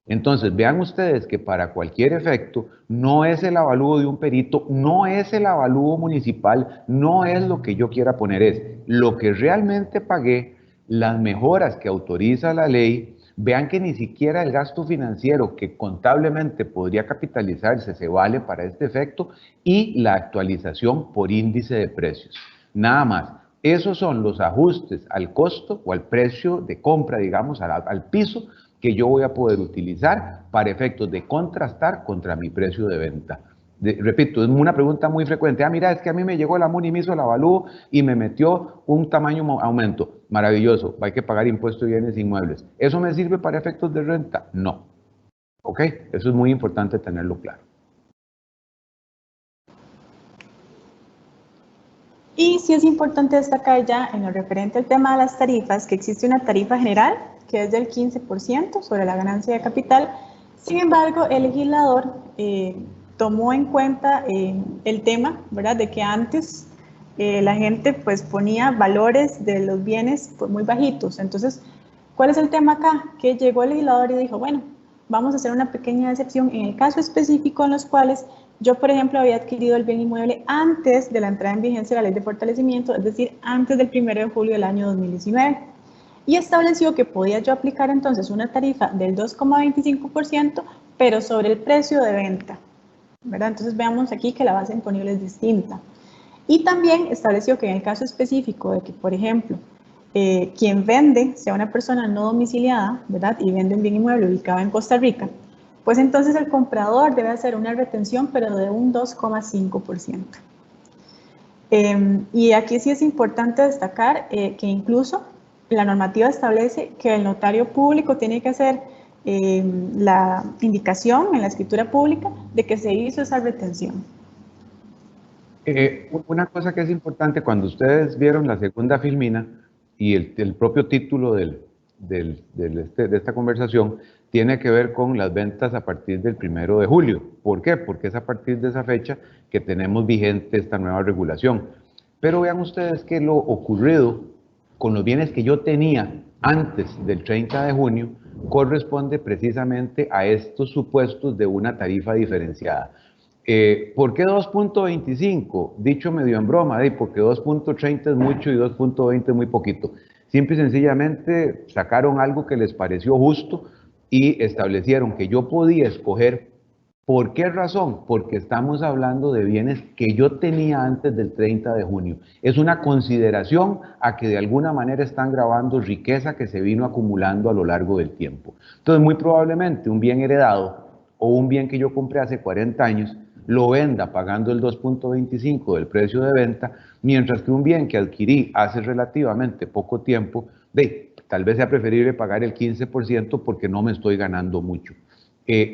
Speaker 3: Entonces, vean ustedes que para cualquier efecto, no es el avalúo de un perito, no es el avalúo municipal, no es lo que yo quiera poner, es lo que realmente pagué, las mejoras que autoriza la ley. Vean que ni siquiera el gasto financiero que contablemente podría capitalizarse se vale para este efecto, y la actualización por índice de precios. Nada más. Esos son los ajustes al costo o al precio de compra, digamos, al piso que yo voy a poder utilizar para efectos de contrastar contra mi precio de venta. Repito, es una pregunta muy frecuente. Mira, es que a mí me llegó la MUNI, me hizo el avalúo y me metió un tamaño aumento. Maravilloso, hay que pagar impuesto de bienes inmuebles. ¿Eso me sirve para efectos de renta? No. ¿Ok? Eso es muy importante tenerlo claro.
Speaker 4: Y sí es importante destacar ya en lo referente al tema de las tarifas que existe una tarifa general que es del 15% sobre la ganancia de capital. Sin embargo, el legislador tomó en cuenta el tema, ¿verdad?, de que antes la gente pues ponía valores de los bienes pues, muy bajitos. Entonces, ¿cuál es el tema acá? Que llegó el legislador y dijo, bueno, vamos a hacer una pequeña excepción en el caso específico en los cuales yo, por ejemplo, había adquirido el bien inmueble antes de la entrada en vigencia de la ley de fortalecimiento, es decir, antes del 1 de julio del año 2019. Y estableció que podía yo aplicar entonces una tarifa del 2,25%, pero sobre el precio de venta, ¿verdad? Entonces veamos aquí que la base imponible es distinta. Y también estableció que en el caso específico de que, por ejemplo, quien vende sea una persona no domiciliada, ¿verdad?, y vende un bien inmueble ubicado en Costa Rica, pues entonces el comprador debe hacer una retención, pero de un 2,5%. Y aquí sí es importante destacar que incluso la normativa establece que el notario público tiene que hacer la indicación en la escritura pública de que se hizo esa retención.
Speaker 3: Una cosa que es importante, cuando ustedes vieron la segunda filmina y el propio título de esta conversación tiene que ver con las ventas a partir del 1 de julio. ¿Por qué? Porque es a partir de esa fecha que tenemos vigente esta nueva regulación. Pero vean ustedes que lo ocurrido con los bienes que yo tenía antes del 30 de junio corresponde precisamente a estos supuestos de una tarifa diferenciada. ¿Por qué 2.25? Dicho medio en broma, porque 2.30 es mucho y 2.20 es muy poquito. Simple y sencillamente sacaron algo que les pareció justo y establecieron que yo podía escoger. ¿Por qué razón? Porque estamos hablando de bienes que yo tenía antes del 30 de junio. Es una consideración a que de alguna manera están grabando riqueza que se vino acumulando a lo largo del tiempo. Entonces, muy probablemente un bien heredado o un bien que yo compré hace 40 años lo venda pagando el 2.25 del precio de venta, mientras que un bien que adquirí hace relativamente poco tiempo, tal vez sea preferible pagar el 15% porque no me estoy ganando mucho.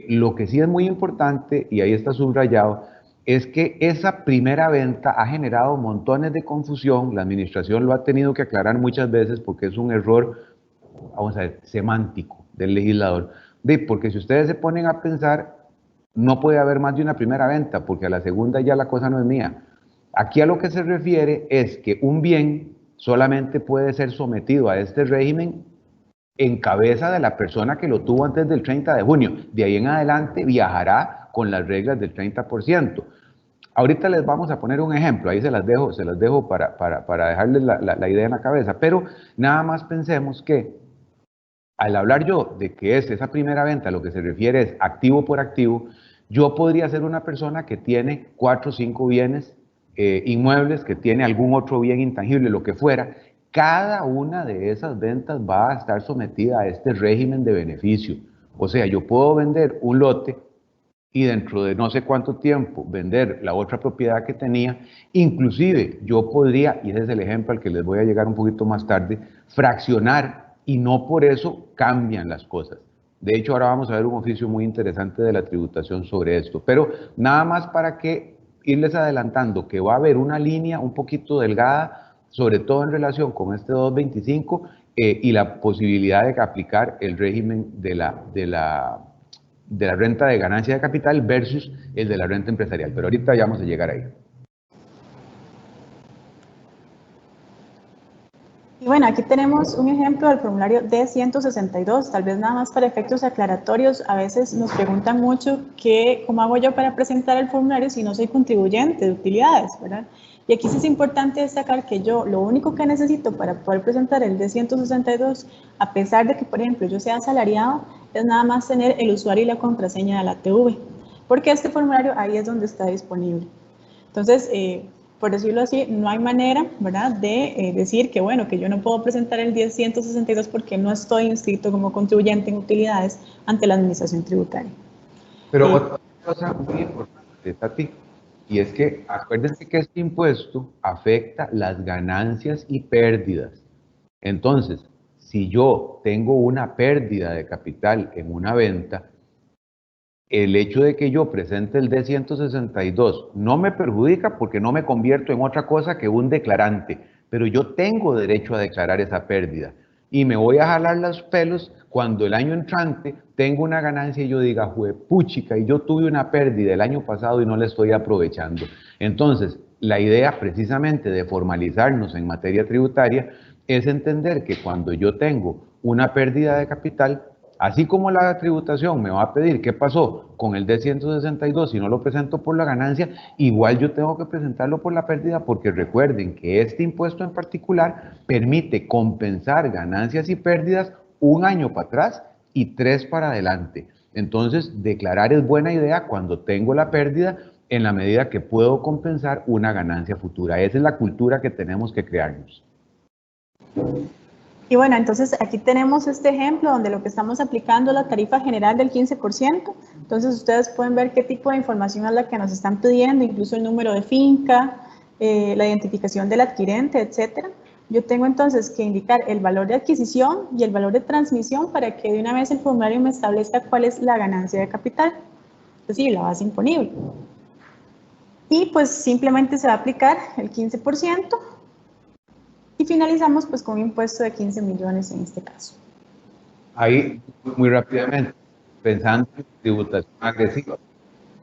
Speaker 3: Lo que sí es muy importante, y ahí está subrayado, es que esa primera venta ha generado montones de confusión. La administración lo ha tenido que aclarar muchas veces porque es un error, vamos a ver, semántico del legislador. Porque si ustedes se ponen a pensar, no puede haber más de una primera venta, porque a la segunda ya la cosa no es mía. Aquí a lo que se refiere es que un bien solamente puede ser sometido a este régimen en cabeza de la persona que lo tuvo antes del 30 de junio. De ahí en adelante viajará con las reglas del 30%. Ahorita les vamos a poner un ejemplo, ahí se las dejo para dejarles la idea en la cabeza, pero nada más pensemos que al hablar yo de que es esa primera venta, lo que se refiere es activo por activo, yo podría ser una persona que tiene 4 o 5 bienes inmuebles, que tiene algún otro bien intangible, lo que fuera. Cada una de esas ventas va a estar sometida a este régimen de beneficio. O sea, yo puedo vender un lote y dentro de no sé cuánto tiempo vender la otra propiedad que tenía. Inclusive yo podría, y ese es el ejemplo al que les voy a llegar un poquito más tarde, fraccionar, y no por eso cambian las cosas. De hecho, ahora vamos a ver un oficio muy interesante de la tributación sobre esto, pero nada más para que irles adelantando que va a haber una línea un poquito delgada, sobre todo en relación con este 225 y la posibilidad de aplicar el régimen de la renta de ganancia de capital versus el de la renta empresarial. Pero ahorita ya vamos a llegar ahí.
Speaker 4: Y bueno, aquí tenemos un ejemplo del formulario D162, tal vez nada más para efectos aclaratorios. A veces nos preguntan mucho cómo hago yo para presentar el formulario si no soy contribuyente de utilidades, ¿verdad? Y aquí sí es importante destacar que yo lo único que necesito para poder presentar el D162, a pesar de que, por ejemplo, yo sea asalariado, es nada más tener el usuario y la contraseña de la ATV, porque este formulario ahí es donde está disponible. Entonces, por decirlo así, no hay manera, ¿verdad?, de decir que, bueno, que yo no puedo presentar el 10.162 porque no estoy inscrito como contribuyente en utilidades ante la administración tributaria.
Speaker 3: Pero otra cosa muy importante, Tati, y es que acuérdense que este impuesto afecta las ganancias y pérdidas. Entonces, si yo tengo una pérdida de capital en una venta, el hecho de que yo presente el D162 no me perjudica porque no me convierto en otra cosa que un declarante, pero yo tengo derecho a declarar esa pérdida y me voy a jalar los pelos cuando el año entrante tengo una ganancia y yo diga, juepuchica, y yo tuve una pérdida el año pasado y no la estoy aprovechando. Entonces, la idea precisamente de formalizarnos en materia tributaria es entender que cuando yo tengo una pérdida de capital, así como la tributación me va a pedir qué pasó con el D162 si no lo presento por la ganancia, igual yo tengo que presentarlo por la pérdida, porque recuerden que este impuesto en particular permite compensar ganancias y pérdidas un año para atrás y 3 para adelante. Entonces, declarar es buena idea cuando tengo la pérdida en la medida que puedo compensar una ganancia futura. Esa es la cultura que tenemos que crearnos.
Speaker 4: Y bueno, entonces aquí tenemos este ejemplo donde lo que estamos aplicando es la tarifa general del 15%. Entonces ustedes pueden ver qué tipo de información es la que nos están pidiendo, incluso el número de finca, la identificación del adquirente, etcétera. Yo tengo entonces que indicar el valor de adquisición y el valor de transmisión para que de una vez el formulario me establezca cuál es la ganancia de capital, es decir, la base imponible. Y pues simplemente se va a aplicar el 15%. Y finalizamos pues con un impuesto de 15 millones en este caso.
Speaker 3: Ahí, muy rápidamente, pensando en tributación agresiva,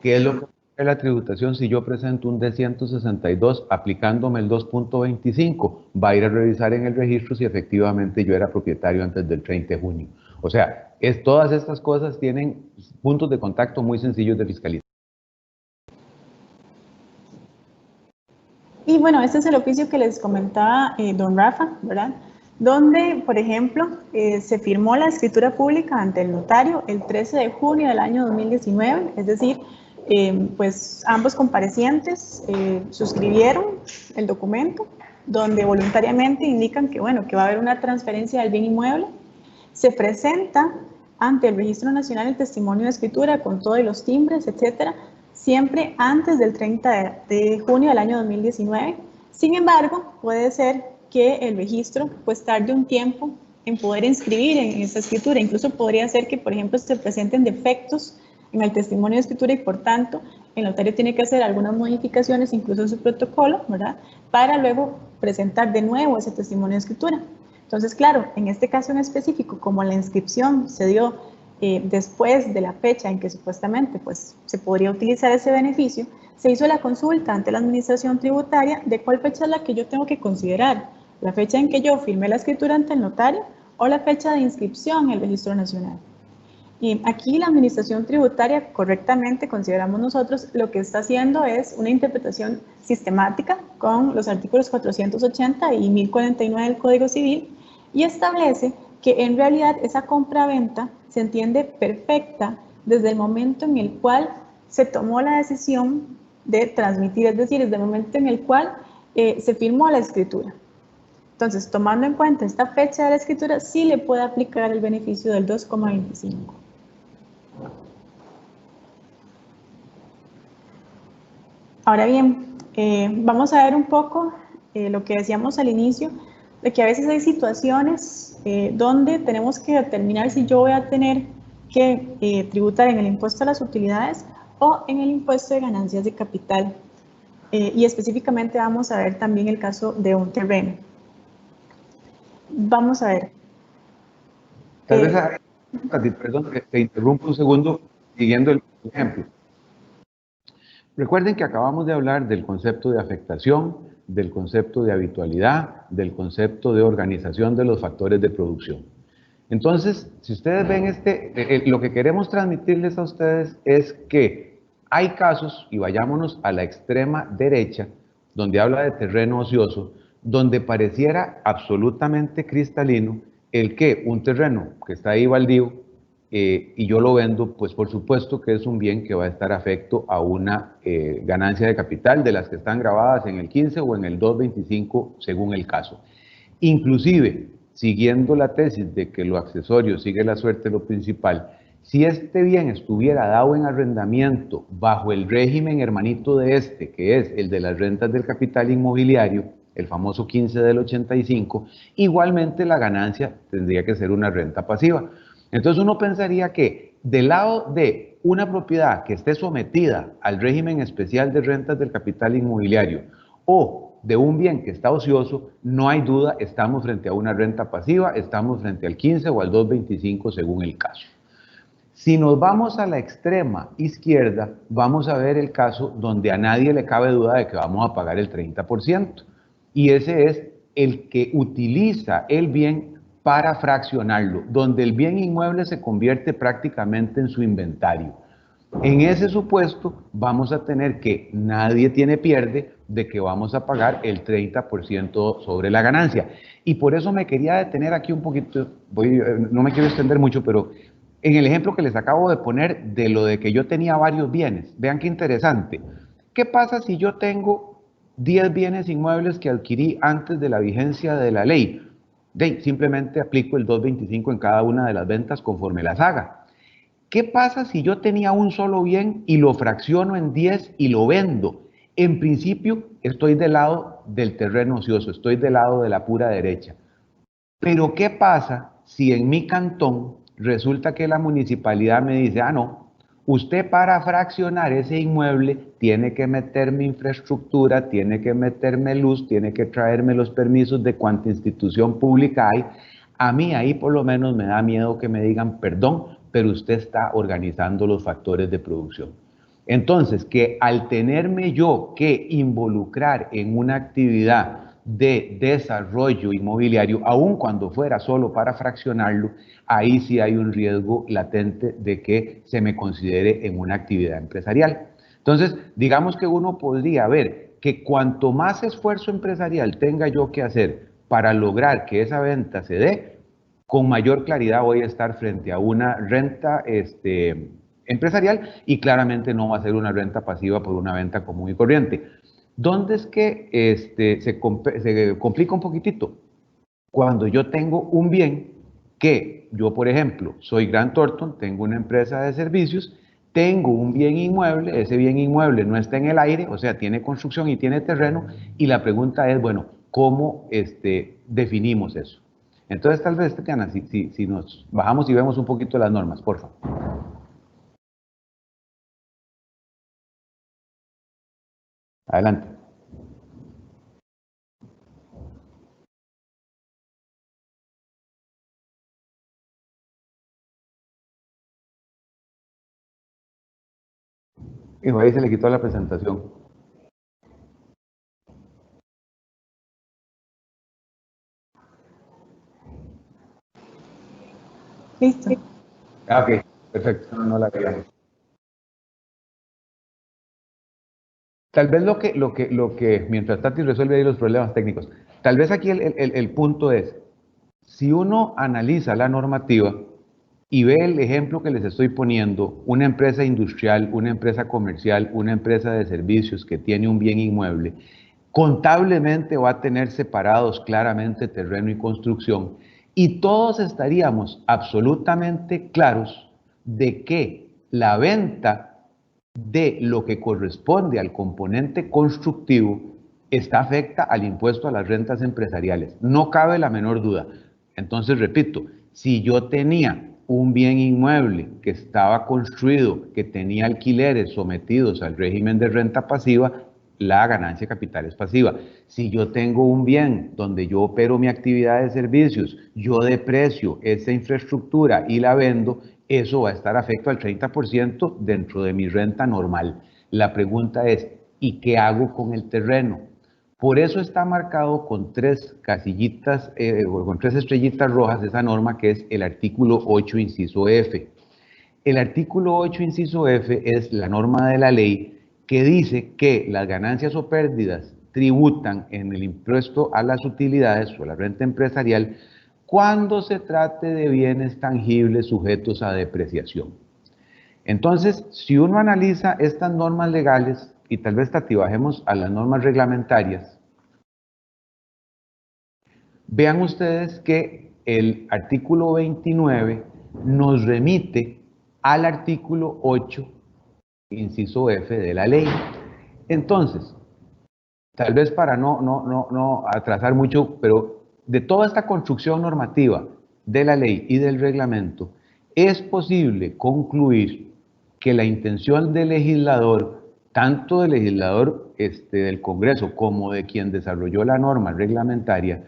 Speaker 3: ¿qué es lo que es la tributación si yo presento un D162 aplicándome el 2.25? Va a ir a revisar en el registro si efectivamente yo era propietario antes del 30 de junio. O sea, todas estas cosas tienen puntos de contacto muy sencillos de fiscalizar.
Speaker 4: Y bueno, este es el oficio que les comentaba don Rafa, ¿verdad? Donde, por ejemplo, se firmó la escritura pública ante el notario el 13 de junio del año 2019, es decir, pues ambos comparecientes suscribieron el documento donde voluntariamente indican que, bueno, que va a haber una transferencia del bien inmueble. Se presenta ante el Registro Nacional el testimonio de escritura con todos los timbres, etcétera, siempre antes del 30 de junio del año 2019. Sin embargo, puede ser que el registro pues tarde un tiempo en poder inscribir en esa escritura. Incluso podría ser que, por ejemplo, se presenten defectos en el testimonio de escritura y, por tanto, el notario tiene que hacer algunas modificaciones, incluso en su protocolo, ¿verdad?, para luego presentar de nuevo ese testimonio de escritura. Entonces, claro, en este caso en específico, como la inscripción se dio después de la fecha en que supuestamente pues, se podría utilizar ese beneficio, se hizo la consulta ante la administración tributaria de cuál fecha es la que yo tengo que considerar, la fecha en que yo firmé la escritura ante el notario o la fecha de inscripción en el Registro Nacional. Y aquí la administración tributaria, correctamente consideramos nosotros, lo que está haciendo es una interpretación sistemática con los artículos 480 y 1049 del Código Civil y establece que en realidad esa compra-venta se entiende perfecta desde el momento en el cual se tomó la decisión de transmitir, es decir, desde el momento en el cual se firmó la escritura. Entonces, tomando en cuenta esta fecha de la escritura, sí le puede aplicar el beneficio del 2,25. Ahora bien, vamos a ver un poco lo que decíamos al inicio, de que a veces hay situaciones donde tenemos que determinar si yo voy a tener que tributar en el impuesto a las utilidades o en el impuesto de ganancias de capital. Y específicamente vamos a ver también el caso de un terreno. Vamos a ver.
Speaker 3: Tal vez, perdón, que te interrumpo un segundo siguiendo el ejemplo. Recuerden que acabamos de hablar del concepto de afectación, del concepto de habitualidad, del concepto de organización de los factores de producción. Entonces, si ustedes ven lo que queremos transmitirles a ustedes es que hay casos, y vayámonos a la extrema derecha, donde habla de terreno ocioso, donde pareciera absolutamente cristalino el que un terreno que está ahí baldío y yo lo vendo, pues por supuesto que es un bien que va a estar afecto a una ganancia de capital de las que están grabadas en el 15 o en el 225 según el caso. Inclusive, siguiendo la tesis de que lo accesorio sigue la suerte lo principal, si este bien estuviera dado en arrendamiento bajo el régimen hermanito de este, que es el de las rentas del capital inmobiliario, el famoso 15 del 85, igualmente la ganancia tendría que ser una renta pasiva. Entonces uno pensaría que del lado de una propiedad que esté sometida al régimen especial de rentas del capital inmobiliario o de un bien que está ocioso, no hay duda, estamos frente a una renta pasiva, estamos frente al 15 o al 225 según el caso. Si nos vamos a la extrema izquierda, vamos a ver el caso donde a nadie le cabe duda de que vamos a pagar el 30%. Y ese es el que utiliza el bien para fraccionarlo, donde el bien inmueble se convierte prácticamente en su inventario. En ese supuesto vamos a tener que nadie tiene pierde de que vamos a pagar el 30% sobre la ganancia. Y por eso me quería detener aquí un poquito, no me quiero extender mucho, pero en el ejemplo que les acabo de poner de lo de que yo tenía varios bienes, vean qué interesante. ¿Qué pasa si yo tengo 10 bienes inmuebles que adquirí antes de la vigencia de la ley? Simplemente aplico el 225 en cada una de las ventas conforme las haga. ¿Qué pasa si yo tenía un solo bien y lo fracciono en 10 y lo vendo? En principio estoy del lado del terreno ocioso, estoy del lado de la pura derecha. Pero ¿qué pasa si en mi cantón resulta que la municipalidad me dice, no, usted para fraccionar ese inmueble tiene que meterme infraestructura, tiene que meterme luz, tiene que traerme los permisos de cuánta institución pública hay? A mí ahí por lo menos me da miedo que me digan, perdón, pero usted está organizando los factores de producción. Entonces, que al tenerme yo que involucrar en una actividad de desarrollo inmobiliario, aun cuando fuera solo para fraccionarlo, ahí sí hay un riesgo latente de que se me considere en una actividad empresarial. Entonces, digamos que uno podría ver que cuanto más esfuerzo empresarial tenga yo que hacer para lograr que esa venta se dé, con mayor claridad voy a estar frente a una renta empresarial y claramente no va a ser una renta pasiva por una venta común y corriente. ¿Dónde es que se complica un poquitito? Cuando yo tengo un bien que yo, por ejemplo, soy Grant Thornton, tengo una empresa de servicios, tengo un bien inmueble, ese bien inmueble no está en el aire, o sea, tiene construcción y tiene terreno, y la pregunta es, bueno, ¿cómo definimos eso? Entonces, tal vez, Tatiana, si nos bajamos y vemos un poquito las normas, por favor. Adelante. Hijo, ahí se le quitó la presentación.
Speaker 4: Listo.
Speaker 3: Ok, perfecto, no la veíamos. Tal vez lo que, mientras Tati resuelve ahí los problemas técnicos, tal vez aquí el punto es, si uno analiza la normativa y ve el ejemplo que les estoy poniendo, una empresa industrial, una empresa comercial, una empresa de servicios que tiene un bien inmueble, contablemente va a tener separados claramente terreno y construcción, y todos estaríamos absolutamente claros de que la venta de lo que corresponde al componente constructivo está afecta al impuesto a las rentas empresariales. No cabe la menor duda. Entonces, repito, si yo tenía un bien inmueble que estaba construido, que tenía alquileres sometidos al régimen de renta pasiva, la ganancia de capital es pasiva. Si yo tengo un bien donde yo opero mi actividad de servicios, yo deprecio esa infraestructura y la vendo, eso va a estar afecto al 30% dentro de mi renta normal. La pregunta es, ¿y qué hago con el terreno? Por eso está marcado con tres casillitas, con tres estrellitas rojas esa norma que es el artículo 8, inciso F. El artículo 8, inciso F es la norma de la ley que dice que las ganancias o pérdidas tributan en el impuesto a las utilidades o a la renta empresarial cuando se trate de bienes tangibles sujetos a depreciación. Entonces, si uno analiza estas normas legales, y tal vez Tati, bajemos a las normas reglamentarias, vean ustedes que el artículo 29 nos remite al artículo 8, inciso F de la ley. Entonces, tal vez para no atrasar mucho, pero de toda esta construcción normativa de la ley y del reglamento, es posible concluir que la intención del legislador, tanto del legislador del Congreso como de quien desarrolló la norma reglamentaria,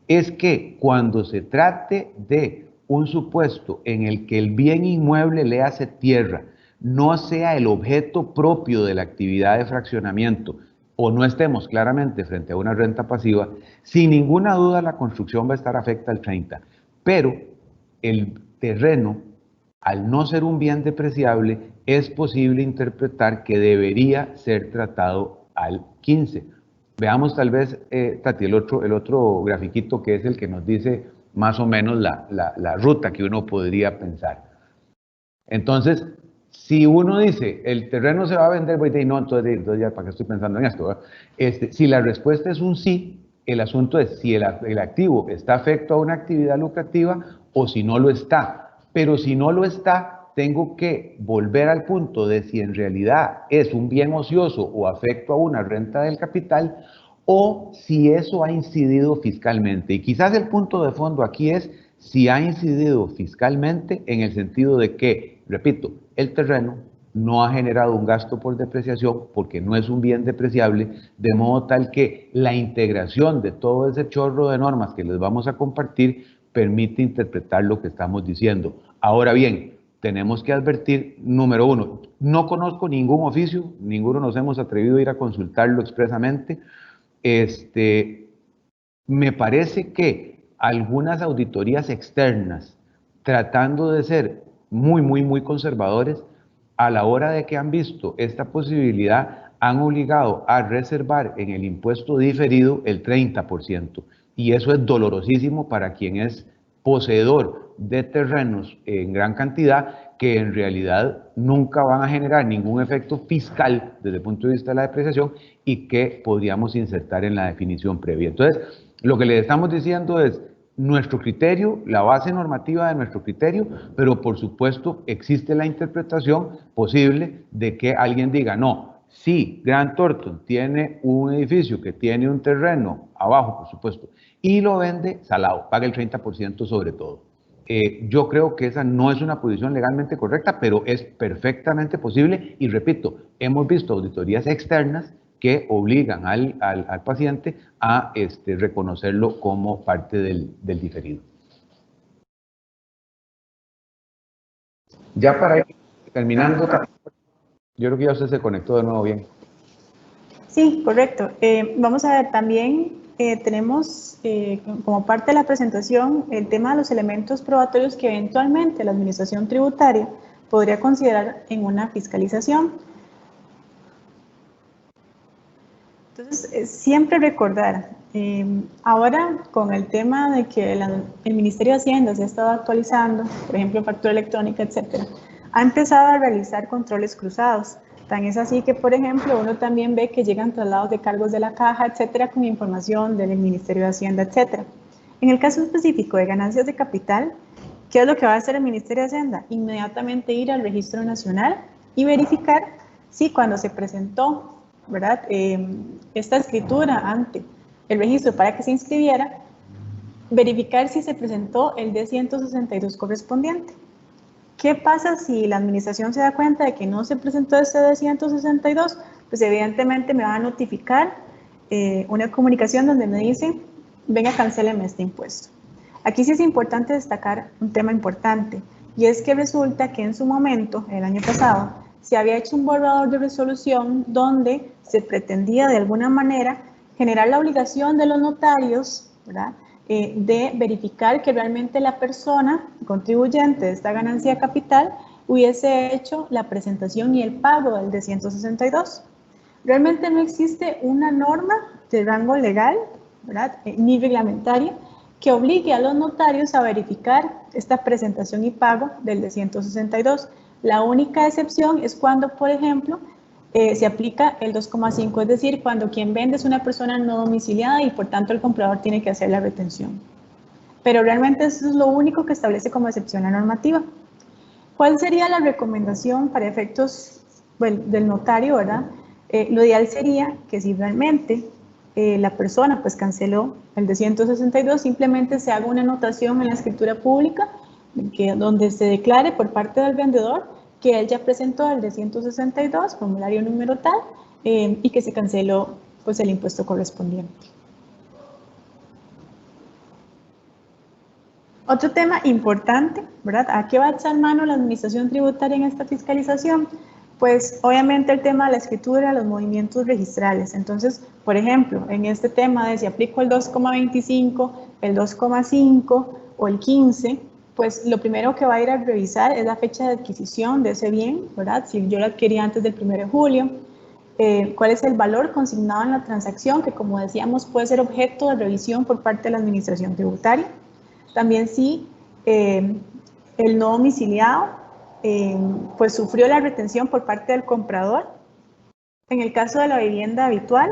Speaker 3: es que cuando se trate de un supuesto en el que el bien inmueble, le hace tierra, no sea el objeto propio de la actividad de fraccionamiento, o no estemos claramente frente a una renta pasiva, sin ninguna duda la construcción va a estar afecta al 30, pero el terreno, al no ser un bien depreciable, es posible interpretar que debería ser tratado al 15. Veamos tal vez, Tati, el otro grafiquito que es el que nos dice más o menos la ruta que uno podría pensar. Entonces, si uno dice, el terreno se va a vender, voy a decir, no, entonces ya, ¿para qué estoy pensando en esto? Si la respuesta es un sí, el asunto es si el activo está afecto a una actividad lucrativa o si no lo está. Pero si no lo está, tengo que volver al punto de si en realidad es un bien ocioso o afecto a una renta del capital o si eso ha incidido fiscalmente. Y quizás el punto de fondo aquí es si ha incidido fiscalmente en el sentido de que, repito, el terreno no ha generado un gasto por depreciación porque no es un bien depreciable, de modo tal que la integración de todo ese chorro de normas que les vamos a compartir permite interpretar lo que estamos diciendo. Ahora bien, tenemos que advertir, número uno, no conozco ningún oficio, ninguno nos hemos atrevido a ir a consultarlo expresamente. Me parece que algunas auditorías externas, tratando de ser muy conservadores, a la hora de que han visto esta posibilidad, han obligado a reservar en el impuesto diferido el 30%. Y eso es dolorosísimo para quien es poseedor de terrenos en gran cantidad que en realidad nunca van a generar ningún efecto fiscal desde el punto de vista de la depreciación y que podríamos insertar en la definición previa. Entonces, lo que le estamos diciendo es nuestro criterio, la base normativa de nuestro criterio, pero por supuesto existe la interpretación posible de que alguien diga, no, si Grant Thornton tiene un edificio que tiene un terreno abajo, por supuesto, y lo vende salado, paga el 30% sobre todo. Yo creo que esa no es una posición legalmente correcta, pero es perfectamente posible y repito, hemos visto auditorías externas que obligan al paciente a reconocerlo como parte del diferido. Ya para ir terminando, yo creo que ya usted se conectó de nuevo bien.
Speaker 4: Sí, correcto. Vamos a ver, también tenemos como parte de la presentación el tema de los elementos probatorios que eventualmente la Administración Tributaria podría considerar en una fiscalización. Entonces, siempre recordar, ahora con el tema de que el Ministerio de Hacienda se ha estado actualizando, por ejemplo, factura electrónica, etcétera, ha empezado a realizar controles cruzados. Tan es así que, por ejemplo, uno también ve que llegan traslados de cargos de la caja, etcétera, con información del Ministerio de Hacienda, etcétera. En el caso específico de ganancias de capital, ¿qué es lo que va a hacer el Ministerio de Hacienda? Inmediatamente ir al Registro Nacional y verificar si cuando se presentó, ¿verdad?, esta escritura ante el registro para que se inscribiera, verificar si se presentó el D-162 correspondiente. ¿Qué pasa si la administración se da cuenta de que no se presentó este D-162? Pues evidentemente me va a notificar una comunicación donde me dice, venga, cancéleme este impuesto. Aquí sí es importante destacar un tema importante, y es que resulta que en su momento, el año pasado, se había hecho un borrador de resolución donde se pretendía de alguna manera generar la obligación de los notarios, ¿verdad?, de verificar que realmente la persona contribuyente de esta ganancia de capital hubiese hecho la presentación y el pago del D-162. Realmente no existe una norma de rango legal, ¿verdad?, ni reglamentaria que obligue a los notarios a verificar esta presentación y pago del de 162. La única excepción es cuando, por ejemplo, se aplica el 2,5, es decir, cuando quien vende es una persona no domiciliada y por tanto el comprador tiene que hacer la retención. Pero realmente eso es lo único que establece como excepción la normativa. ¿Cuál sería la recomendación para efectos del notario, verdad? Lo ideal sería que si realmente la persona pues canceló el de 162, simplemente se haga una anotación en la escritura pública donde se declare por parte del vendedor que él ya presentó el de 162, formulario número tal, y que se canceló pues el impuesto correspondiente. Otro tema importante, ¿verdad? ¿A qué va a echar mano la administración tributaria en esta fiscalización? Pues obviamente el tema de la escritura, los movimientos registrales. Entonces, por ejemplo, en este tema de si aplico el 2,25, el 2,5 o el 15, pues lo primero que va a ir a revisar es la fecha de adquisición de ese bien, ¿verdad? Si yo lo adquirí antes del 1 de julio, cuál es el valor consignado en la transacción, que como decíamos puede ser objeto de revisión por parte de la administración tributaria. También si el no domiciliado pues sufrió la retención por parte del comprador. En el caso de la vivienda habitual,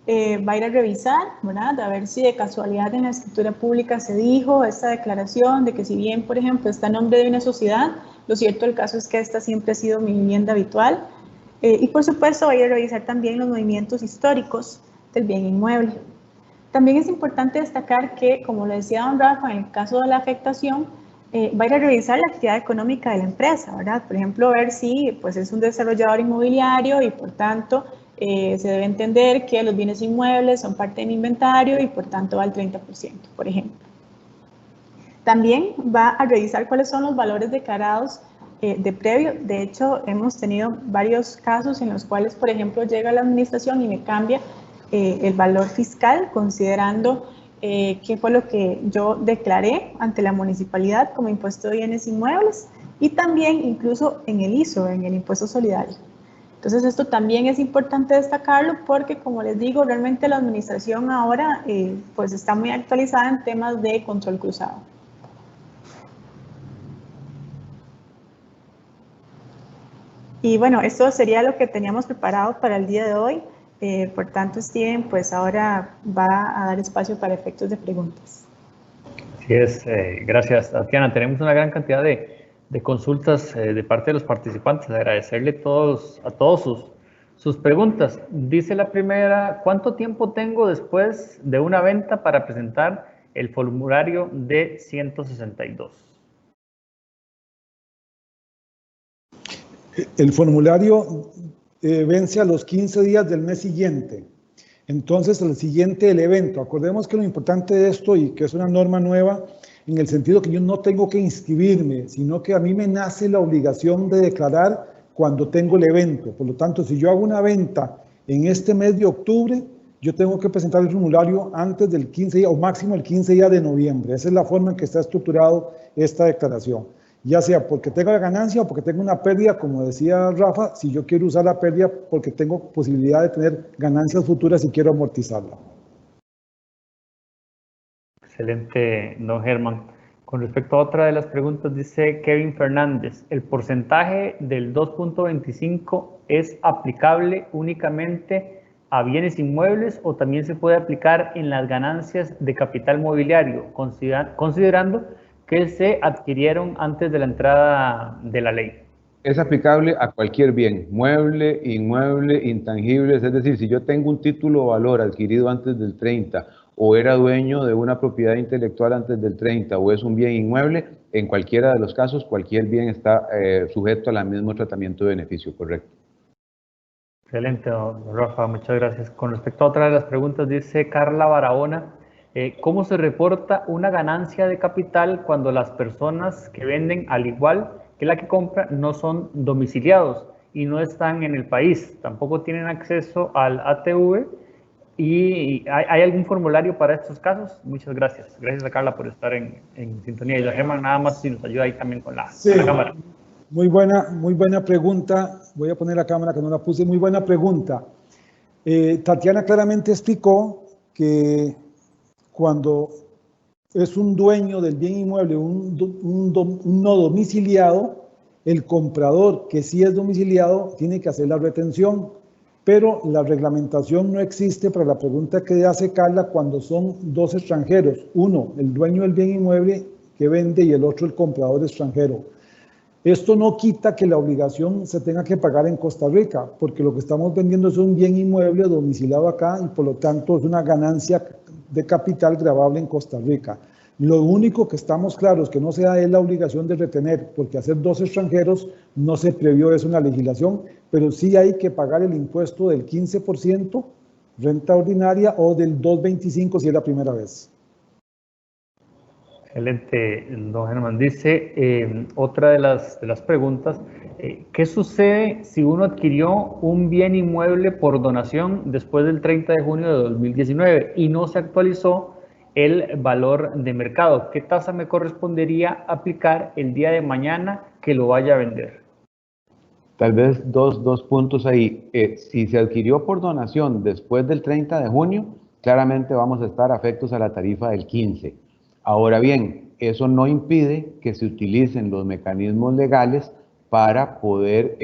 Speaker 4: va a ir a revisar, ¿verdad? A ver si de casualidad en la escritura pública se dijo esta declaración de que si bien, por ejemplo, está a nombre de una sociedad, lo cierto del caso es que esta siempre ha sido mi vivienda habitual. Y por supuesto va a ir a revisar también los movimientos históricos del bien inmueble. También es importante destacar que, como lo decía don Rafa, en el caso de la afectación, va a ir a revisar la actividad económica de la empresa, ¿verdad? Por ejemplo, ver si pues, es un desarrollador inmobiliario y por tanto se debe entender que los bienes inmuebles son parte de mi inventario y por tanto va al 30%, por ejemplo. También va a revisar cuáles son los valores declarados de previo. De hecho, hemos tenido varios casos en los cuales, por ejemplo, llega la administración y me cambia el valor fiscal considerando qué fue lo que yo declaré ante la municipalidad como impuesto de bienes inmuebles y también incluso en el ISO, en el impuesto solidario. Entonces esto también es importante destacarlo porque, como les digo, realmente la administración ahora pues está muy actualizada en temas de control cruzado. Y bueno, esto sería lo que teníamos preparado para el día de hoy. Por tanto, Steven, pues ahora va a dar espacio para efectos de preguntas.
Speaker 1: Así es, gracias, Tatiana. Tenemos una gran cantidad de consultas de parte de los participantes. Agradecerle a todos sus preguntas. Dice la primera, ¿cuánto tiempo tengo después de una venta para presentar el formulario de 162?
Speaker 2: El formulario vence a los 15 días del mes siguiente. Entonces, el siguiente del evento. Acordemos que lo importante de esto, y que es una norma nueva, en el sentido que yo no tengo que inscribirme, sino que a mí me nace la obligación de declarar cuando tengo el evento. Por lo tanto, si yo hago una venta en este mes de octubre, yo tengo que presentar el formulario antes del 15 día, o máximo el 15 día de noviembre. Esa es la forma en que está estructurado esta declaración. Ya sea porque tengo la ganancia o porque tengo una pérdida, como decía Rafa, si yo quiero usar la pérdida porque tengo posibilidad de tener ganancias futuras y quiero amortizarla.
Speaker 1: Excelente, don Germán. Con respecto a otra de las preguntas, dice Kevin Fernández, ¿el porcentaje del 2.25 es aplicable únicamente a bienes inmuebles o también se puede aplicar en las ganancias de capital mobiliario, considerando que se adquirieron antes de la entrada de la ley?
Speaker 3: Es aplicable a cualquier bien, mueble, inmueble, intangibles, es decir, si yo tengo un título o valor adquirido antes del 30 o era dueño de una propiedad intelectual antes del 30 o es un bien inmueble, en cualquiera de los casos, cualquier bien está sujeto al mismo tratamiento de beneficio, correcto.
Speaker 1: Excelente, don Rafa, muchas gracias. Con respecto a otra de las preguntas, dice Carla Barahona, ¿cómo se reporta una ganancia de capital cuando las personas que venden, al igual que la que compra, no son domiciliados y no están en el país? Tampoco tienen acceso al ATV. ¿Y hay algún formulario para estos casos? Muchas gracias. Gracias a Carla por estar en sintonía. Y la Germán, nada más si nos ayuda ahí también con la cámara.
Speaker 2: Muy buena pregunta. Voy a poner la cámara que no la puse. Muy buena pregunta. Tatiana claramente explicó que cuando es un dueño del bien inmueble, un no domiciliado, el comprador que sí es domiciliado tiene que hacer la retención, pero la reglamentación no existe para la pregunta que hace Carla cuando son dos extranjeros, uno el dueño del bien inmueble que vende y el otro el comprador extranjero. Esto no quita que la obligación se tenga que pagar en Costa Rica, porque lo que estamos vendiendo es un bien inmueble domiciliado acá y por lo tanto es una ganancia de capital gravable en Costa Rica. Lo único que estamos claros que no se da es la obligación de retener, porque hacer dos extranjeros no se previó eso en la legislación, pero sí hay que pagar el impuesto del 15%, renta ordinaria, o del 2.25 si es la primera vez.
Speaker 1: Excelente, don Germán. Dice, otra de las preguntas, ¿qué sucede si uno adquirió un bien inmueble por donación después del 30 de junio de 2019 y no se actualizó el valor de mercado? ¿Qué tasa me correspondería aplicar el día de mañana que lo vaya a vender?
Speaker 3: Tal vez dos puntos ahí. Si se adquirió por donación después del 30 de junio, claramente vamos a estar afectos a la tarifa del 15. Ahora bien, eso no impide que se utilicen los mecanismos legales para poder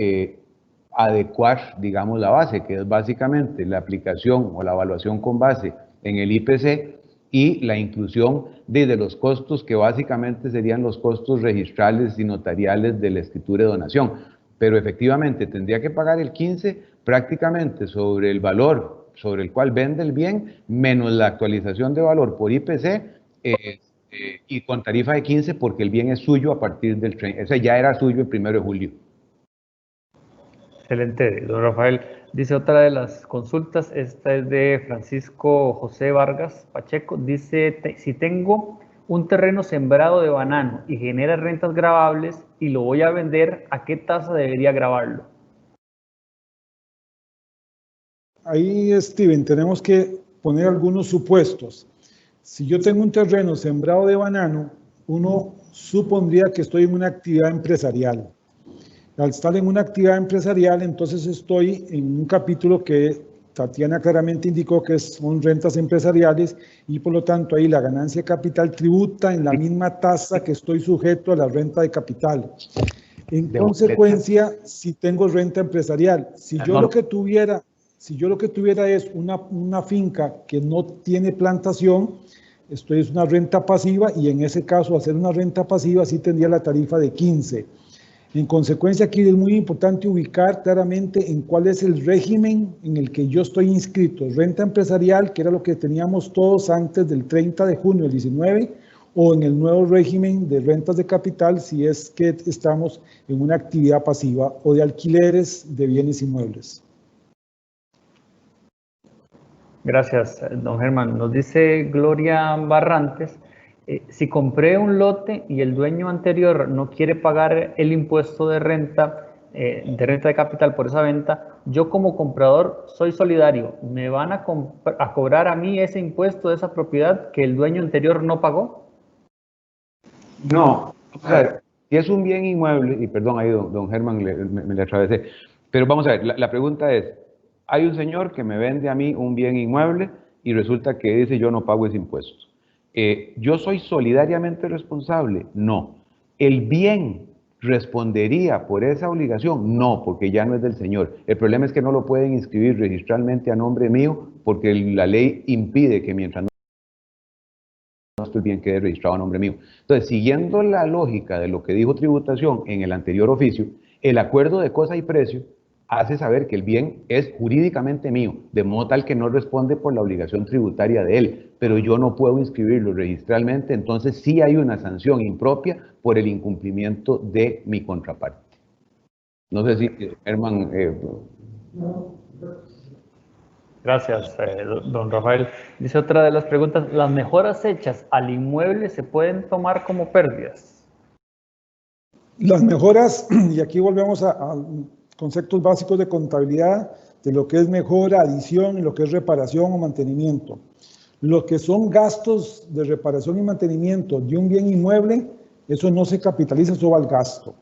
Speaker 3: adecuar, digamos, la base, que es básicamente la aplicación o la evaluación con base en el IPC y la inclusión de los costos que básicamente serían los costos registrales y notariales de la escritura de donación. Pero efectivamente tendría que pagar el 15 prácticamente sobre el valor sobre el cual vende el bien, menos la actualización de valor por IPC, y con tarifa de 15 porque el bien es suyo a partir del 30, o sea, ya era suyo el 1 de julio.
Speaker 1: Excelente, don Rafael. Dice otra de las consultas, esta es de Francisco José Vargas Pacheco, dice, si tengo un terreno sembrado de banano y genera rentas gravables y lo voy a vender, ¿a qué tasa debería gravarlo?
Speaker 2: Ahí, Steven, tenemos que poner algunos supuestos. Si yo tengo un terreno sembrado de banano, uno supondría que estoy en una actividad empresarial. Al estar en una actividad empresarial, entonces estoy en un capítulo que Tatiana claramente indicó que son rentas empresariales y por lo tanto ahí la ganancia de capital tributa en la misma tasa que estoy sujeto a la renta de capital. En consecuencia, si tengo renta empresarial, si yo lo que tuviera es una finca que no tiene plantación, esto es una renta pasiva y en ese caso hacer una renta pasiva sí tendría la tarifa de 15. En consecuencia aquí es muy importante ubicar claramente en cuál es el régimen en el que yo estoy inscrito, renta empresarial, que era lo que teníamos todos antes del 30 de junio del 19, o en el nuevo régimen de rentas de capital si es que estamos en una actividad pasiva o de alquileres de bienes inmuebles.
Speaker 1: Gracias, don Germán. Nos dice Gloria Barrantes, si compré un lote y el dueño anterior no quiere pagar el impuesto de renta de capital por esa venta, yo como comprador soy solidario, ¿me van a cobrar a mí ese impuesto de esa propiedad que el dueño anterior no pagó?
Speaker 3: No, o sea, si es un bien inmueble, y perdón ahí don Germán me le atravesé, pero vamos a ver, la pregunta es, hay un señor que me vende a mí un bien inmueble y resulta que dice yo no pago ese impuesto. ¿Yo soy solidariamente responsable? No. ¿El bien respondería por esa obligación? No, porque ya no es del señor. El problema es que no lo pueden inscribir registralmente a nombre mío porque la ley impide que mientras no esté el bien quede registrado a nombre mío. Entonces, siguiendo la lógica de lo que dijo tributación en el anterior oficio, el acuerdo de cosa y precio hace saber que el bien es jurídicamente mío, de modo tal que no responde por la obligación tributaria de él, pero yo no puedo inscribirlo registralmente, entonces sí hay una sanción impropia por el incumplimiento de mi contraparte. No sé si, Herman...
Speaker 1: Gracias, don Rafael. Dice otra de las preguntas, ¿las mejoras hechas al inmueble se pueden tomar como pérdidas?
Speaker 2: Las mejoras, y aquí volvemos a conceptos básicos de contabilidad, de lo que es mejora, adición y lo que es reparación o mantenimiento. Lo que son gastos de reparación y mantenimiento de un bien inmueble, eso no se capitaliza, eso va al gasto.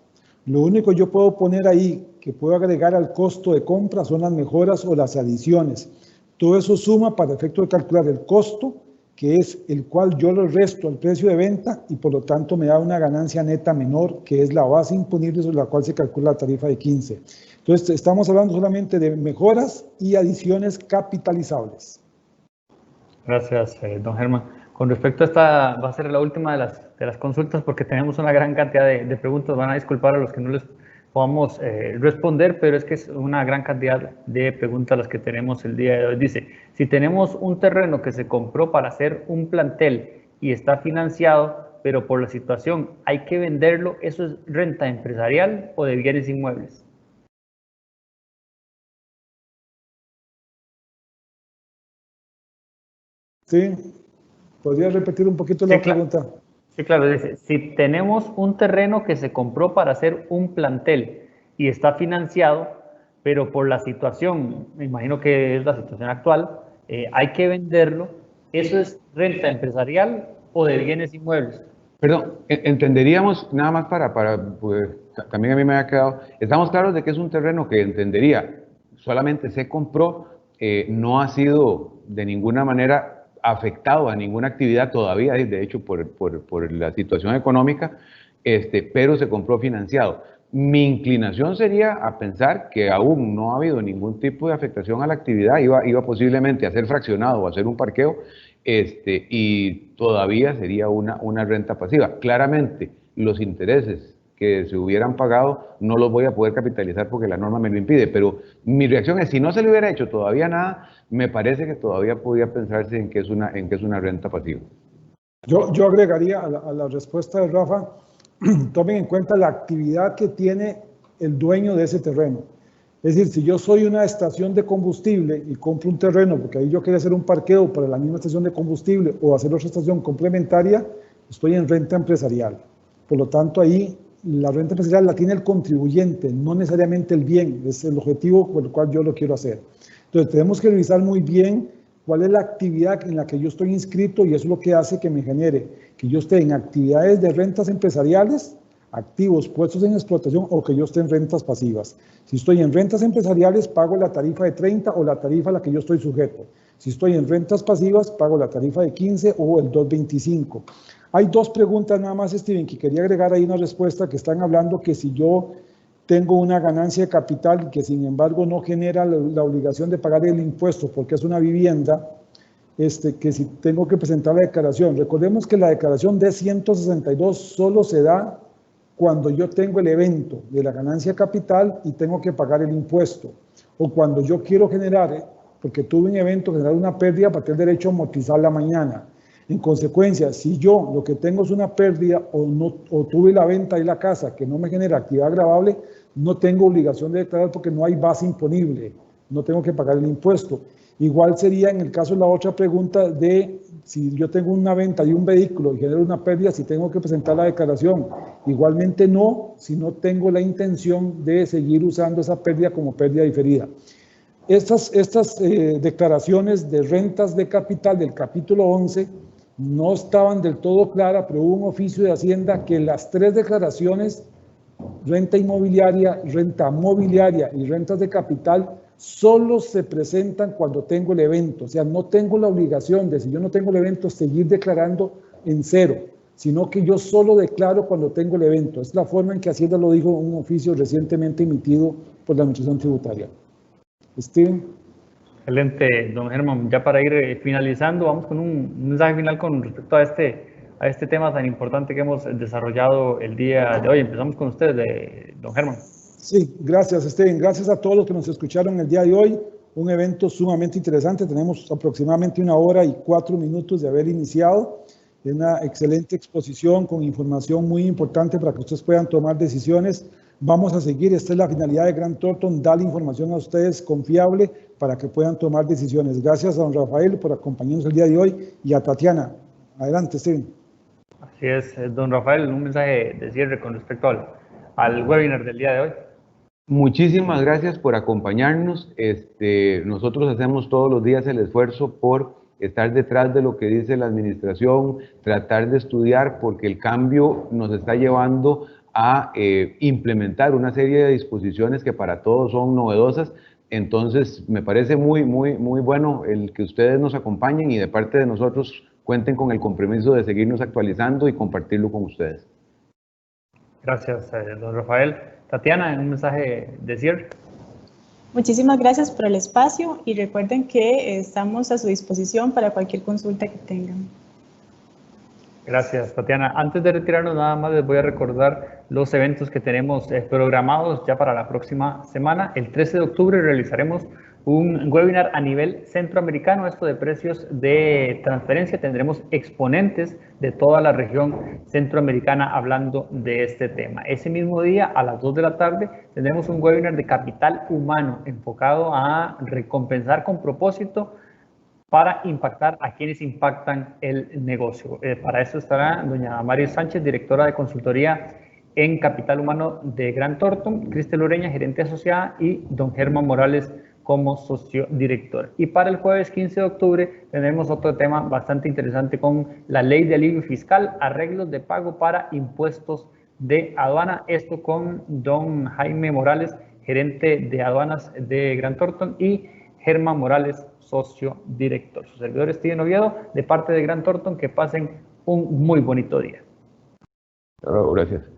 Speaker 2: Lo único que yo puedo poner ahí, que puedo agregar al costo de compra, son las mejoras o las adiciones. Todo eso suma para efecto de calcular el costo que es el cual yo lo resto al precio de venta y por lo tanto me da una ganancia neta menor, que es la base imponible sobre la cual se calcula la tarifa de 15. Entonces, estamos hablando solamente de mejoras y adiciones capitalizables.
Speaker 1: Gracias, don Germán. Con respecto a esta, va a ser la última de las consultas porque tenemos una gran cantidad de preguntas. Van a disculpar a los que no les podamos responder, pero es que es una gran cantidad de preguntas las que tenemos el día de hoy. Dice, si tenemos un terreno que se compró para hacer un plantel y está financiado, pero por la situación hay que venderlo, ¿eso es renta empresarial o de bienes inmuebles?
Speaker 2: Sí, ¿podría repetir un poquito la pregunta?
Speaker 1: Sí, claro, dice, si tenemos un terreno que se compró para hacer un plantel y está financiado, pero por la situación, me imagino que es la situación actual, hay que venderlo, ¿eso es renta empresarial o de bienes inmuebles?
Speaker 3: Perdón, entenderíamos, nada más pues, también a mí me ha quedado, estamos claros de que es un terreno que entendería, solamente se compró, no ha sido de ninguna manera afectado a ninguna actividad todavía, de hecho por la situación económica, pero se compró financiado. Mi inclinación sería a pensar que aún no ha habido ningún tipo de afectación a la actividad, iba posiblemente a ser fraccionado o a hacer un parqueo, y todavía sería una renta pasiva. Claramente, los intereses que se hubieran pagado no los voy a poder capitalizar porque la norma me lo impide, pero mi reacción es, si no se le hubiera hecho todavía nada, me parece que todavía podría pensarse en que es una renta pasiva.
Speaker 2: Yo agregaría a la respuesta de Rafa, tomen en cuenta la actividad que tiene el dueño de ese terreno. Es decir, si yo soy una estación de combustible y compro un terreno, porque ahí yo quiero hacer un parqueo para la misma estación de combustible o hacer otra estación complementaria, estoy en renta empresarial. Por lo tanto, ahí la renta empresarial la tiene el contribuyente, no necesariamente el bien, es el objetivo por el cual yo lo quiero hacer. Entonces, tenemos que revisar muy bien cuál es la actividad en la que yo estoy inscrito y eso es lo que hace que me genere que yo esté en actividades de rentas empresariales, activos puestos en explotación o que yo esté en rentas pasivas. Si estoy en rentas empresariales, pago la tarifa de 30 o la tarifa a la que yo estoy sujeto. Si estoy en rentas pasivas, pago la tarifa de 15 o el 225. Hay dos preguntas nada más, Steven, que quería agregar ahí una respuesta que están hablando que si yo tengo una ganancia de capital y que sin embargo no genera la obligación de pagar el impuesto porque es una vivienda, que si tengo que presentar la declaración. Recordemos que la declaración D162 solo se da cuando yo tengo el evento de la ganancia capital y tengo que pagar el impuesto, o cuando yo quiero generar, porque tuve un evento, generar una pérdida para tener derecho a amortizarla mañana. En consecuencia, si yo lo que tengo es una pérdida o tuve la venta de la casa que no me genera actividad gravable, no tengo obligación de declarar porque no hay base imponible, no tengo que pagar el impuesto. Igual sería en el caso de la otra pregunta de si yo tengo una venta de un vehículo y genero una pérdida, si tengo que presentar la declaración. Igualmente no, si no tengo la intención de seguir usando esa pérdida como pérdida diferida. Estas declaraciones de rentas de capital del capítulo 11 no estaban del todo claras, pero hubo un oficio de Hacienda que las tres declaraciones, renta inmobiliaria, renta mobiliaria y rentas de capital, solo se presentan cuando tengo el evento. O sea, no tengo la obligación de, si yo no tengo el evento, seguir declarando en cero, sino que yo solo declaro cuando tengo el evento. Es la forma en que Hacienda lo dijo en un oficio recientemente emitido por la Administración Tributaria. Steven.
Speaker 1: Excelente, don Germán. Ya para ir finalizando, vamos con un mensaje final con respecto a este tema tan importante que hemos desarrollado el día de hoy. Empezamos con usted, don Germán.
Speaker 2: Sí, gracias, Steven. Gracias a todos los que nos escucharon el día de hoy. Un evento sumamente interesante. Tenemos aproximadamente 1 hora y 4 minutos de haber iniciado. Una excelente exposición con información muy importante para que ustedes puedan tomar decisiones. Vamos a seguir. Esta es la finalidad de Grant Thornton, darle información a ustedes confiable para que puedan tomar decisiones. Gracias a don Rafael por acompañarnos el día de hoy y a Tatiana. Adelante, Steven.
Speaker 1: Así es, don Rafael, un mensaje de cierre con respecto al webinar del día de hoy.
Speaker 3: Muchísimas gracias por acompañarnos. Nosotros hacemos todos los días el esfuerzo por estar detrás de lo que dice la administración, tratar de estudiar, porque el cambio nos está llevando a implementar una serie de disposiciones que para todos son novedosas. Entonces, me parece muy bueno el que ustedes nos acompañen y de parte de nosotros cuenten con el compromiso de seguirnos actualizando y compartirlo con ustedes.
Speaker 1: Gracias, don Rafael. Tatiana, un mensaje de cierre.
Speaker 4: Muchísimas gracias por el espacio y recuerden que estamos a su disposición para cualquier consulta que tengan.
Speaker 1: Gracias, Tatiana. Antes de retirarnos, nada más les voy a recordar los eventos que tenemos programados ya para la próxima semana. El 13 de octubre realizaremos un webinar a nivel centroamericano, esto de precios de transferencia. Tendremos exponentes de toda la región centroamericana hablando de este tema. Ese mismo día, a las 2 de la tarde, tendremos un webinar de capital humano enfocado a recompensar con propósito para impactar a quienes impactan el negocio. Para eso estará doña María Sánchez, directora de consultoría en Capital Humano de Grant Thornton, Cristel Ureña, gerente asociada, y don Germán Morales como socio director. Y para el jueves 15 de octubre tendremos otro tema bastante interesante con la ley de alivio fiscal, arreglos de pago para impuestos de aduana. Esto con don Jaime Morales, gerente de aduanas de Grant Thornton, y Germán Morales, socio director. Su servidor Steven Oviedo, de parte de Grant Thornton. Que pasen un muy bonito día.
Speaker 3: Gracias.